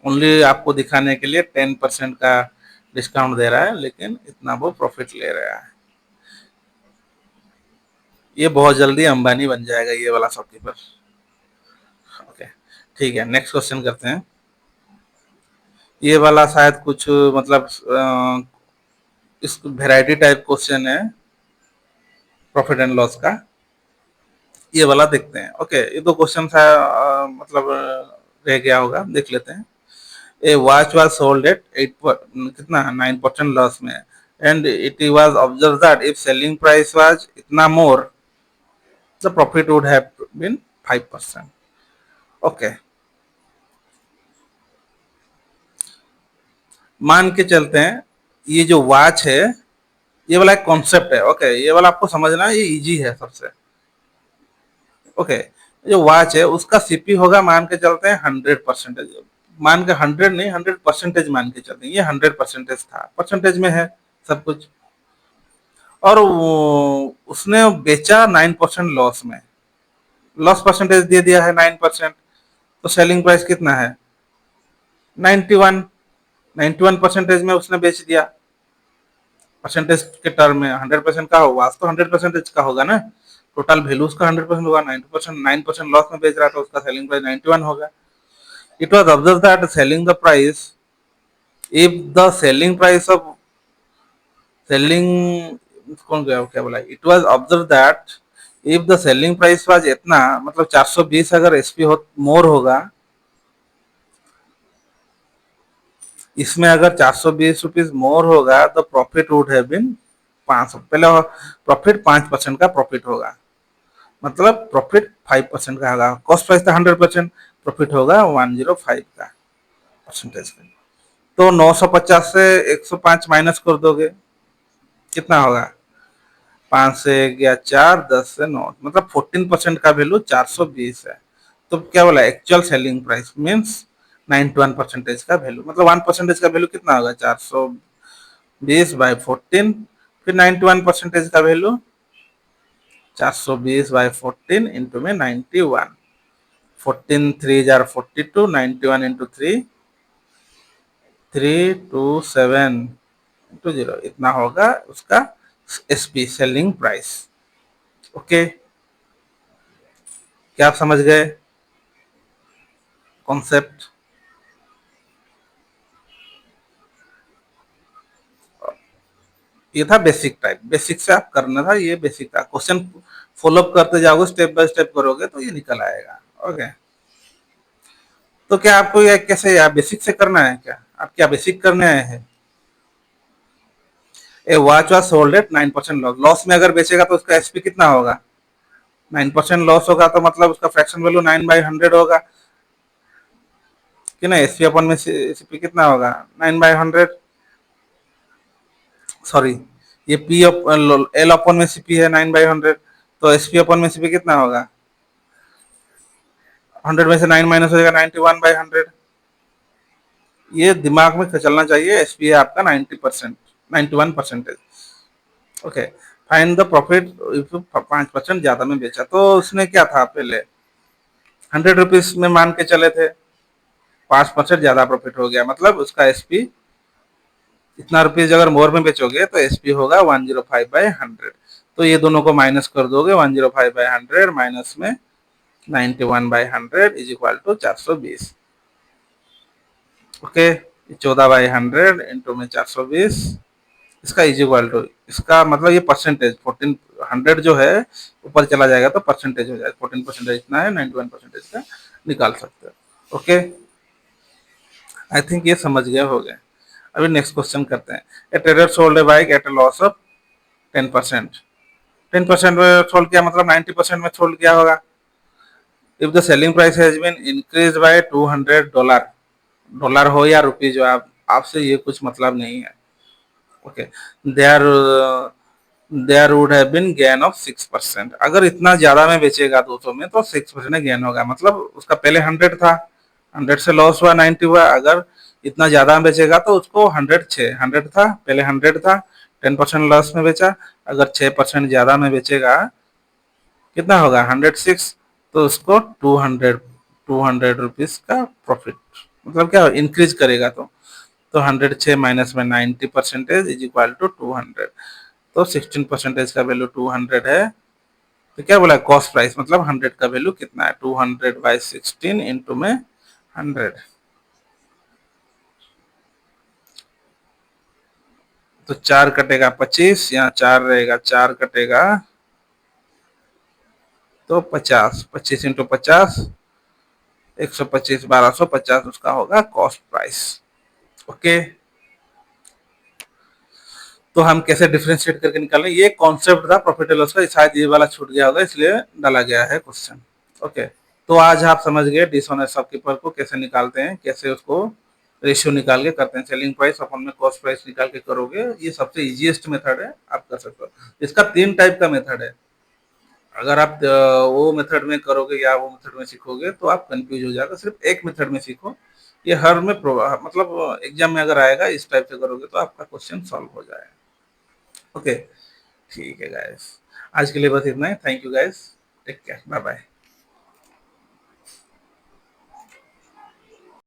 ओनली आपको दिखाने के लिए 10% का डिस्काउंट दे रहा है, लेकिन इतना वो प्रॉफिट ले रहा है। ये बहुत जल्दी अंबानी बन जाएगा ये वाला शॉपकीपर। ओके, ठीक है, नेक्स्ट क्वेश्चन करते हैं। ये वाला शायद कुछ मतलब इस वेराइटी टाइप क्वेश्चन है प्रॉफिट एंड लॉस का। ये वाला देखते हैं। ओके, ये दो क्वेश्चन था, मतलब रह गया होगा, देख लेते हैं। A watch was sold at 8 कितना 9% लॉस में, and it was observe that if selling price was इतना more the profit would have been 5%। Okay, मान के चलते हैं ये जो वॉच है, ये वाला एक कॉन्सेप्ट है। ओके, ये वाला आपको समझना, ये इजी है सबसे। ओके, जो वॉच है उसका सीपी होगा, मान के चलते हैं 100%। मान के 100 नहीं, 100% मान के चलते हैं। ये 100% था, परसेंटेज में है सब कुछ। और उसने बेचा 9% लॉस में, लॉस परसेंटेज दे दिया है 9%। तो सेलिंग प्राइस कितना है 91। 91% में उसने बेच दिया। परसेंटेज के टर्म में 100% का होगा तो 100% का होगा ना, टोटल वैल्यू उसका 100% होगा। 90% 9% लॉस में बेच रहा था, उसका सेलिंग प्राइस 91 होगा। It was observe that selling the price if the selling price of selling कौन गया क्या बोला, it was observe that if the selling price was इतना, मतलब 420 अगर एसपी हो मोर होगा, इसमें अगर 420 रुपीज मोर होगा तो प्रॉफिट वुड हैव बीन 500। पहले प्रॉफिट 5% का प्रॉफिट होगा, मतलब प्रॉफिट 5% का होगा। कॉस्ट प्राइस था 100%, प्रॉफिट होगा 105 का परसेंटेज का। तो 950 से 105 माइनस कर दोगे, कितना होगा 5 से गया 4, 10 से 9, मतलब 14% का वैल्यू 420 है। तो क्या बोला, एक्चुअल सेलिंग प्राइस मीन्स 91% का वैल्यू, मतलब 1% का वैल्यू कितना होगा 420/14, फिर 91% का वैल्यू 420/14 इंटू में 91, 14 3 जार 42, 91 इंटू 3 327 इंटू 0, इतना होगा उसका एसपी सेलिंग प्राइस। ओके, क्या आप समझ गए कॉन्सेप्ट? ये था बेसिक टाइप, बेसिक से आप करना था, ये बेसिक था। क्वेश्चन फॉलो अप करते जाओगे, स्टेप बाय स्टेप करोगे तो ये निकल आएगा। ओके, तो क्या आपको ये कैसे आप बेसिक से करना है, क्या आप क्या बेसिक करने आए हैं? A watch was sold at 9% loss, loss में अगर बेचेगा तो उसका एसपी कितना होगा, 9% लॉस होगा तो मतलब उसका फ्रैक्शन वैल्यू 9/100 होगा कि ना। एसपी अपन में एसपी कितना होगा 9/100, सॉरी ये पी एल अपन में सीपी है 9/100, तो एसपी अपन में सीपी कितना होगा, 100 में से 9 माइनस हो जाएगा 91/100। ये दिमाग में चलना चाहिए। एसपी है आपका 90%, 91%। Okay, find the profit if 5% ज्यादा में बेचा। तो उसने क्या था, पहले 100 रुपीज में मान के चले थे, 5% ज्यादा प्रॉफिट हो गया, मतलब उसका एसपी इतना रुपीज अगर मोर में बेचोगे तो एसपी होगा 105/100। तो ये दोनों को माइनस कर दोगे, 105/100 माइनस में 91/100 is equal to 420। Okay, 14/100 into में 420, इसका इज इक्वल टू, इसका मतलब ये परसेंटेज 1400 जो है ऊपर चला जाएगा तो परसेंटेज हो जाएगा, 14% इतना है, 91% का निकाल सकते हो। ओके, आई थिंक ये समझ गए हो गए। अभी नेक्स्ट क्वेश्चन करते हैं। ए trader sold A bike at a loss of 10%। 10% में सोल्ड किया, मतलब 90% में सोल्ड किया होगा। If the selling price has been increase by $200, dollar हो या रुपीज हो, आप आपसे ये कुछ मतलब नहीं है। Okay, there there would have been gain of 6%। अगर इतना ज्यादा में बेचेगा 200 में तो 6% गेन होगा, मतलब उसका पहले 100 था, 100 से लॉस हुआ 90 हुआ। अगर इतना ज्यादा में बेचेगा तो उसको 100 था, पहले 100 था, 10% लॉस में बेचा। अगर 6% ज्यादा में बेचेगा कितना होगा 106, तो उसको 200 रुपीज का प्रॉफिट, मतलब क्या इंक्रीज करेगा। तो तो 100 6 माइनस में 90% इज इक्वल टू 200। तो 16% का वैल्यू 200 है। तो क्या बोला कॉस्ट प्राइस मतलब 100 का वैल्यू कितना है 200/16 इंटू में 100। तो 4 कटेगा 25, यहाँ 4 रहेगा 4 कटेगा तो 50, 25 इंटू 50 125 1250 उसका होगा कॉस्ट प्राइस। ओके, तो हम कैसे डिफरेंशिएट करके निकालें, ये कॉन्सेप्ट था प्रॉफिट एंड लॉस का, शायद ये वाला छूट गया होगा इसलिए डाला गया है क्वेश्चन। ओके, तो आज आप समझ गए डिसऑनेस्ट शॉपकीपर को कैसे निकालते हैं, कैसे उसको रेशियो निकाल के करते हैं। सेलिंग प्राइस अपन में कॉस्ट प्राइस निकाल के करोगे, ये सबसे इजीएस्ट मेथड है, आप कर सकते हो। इसका 3 टाइप का मेथड है। अगर आप वो मेथड में करोगे या वो मेथड में सीखोगे तो आप कंफ्यूज हो जाएगा। सिर्फ एक मेथड में सीखो, ये हर में मतलब एग्जाम में अगर आएगा इस टाइप से करोगे तो आपका क्वेश्चन सॉल्व हो जाएगा। ओके, ठीक है गाइस, आज के लिए बस इतना ही। Thank you guys, take care, bye bye.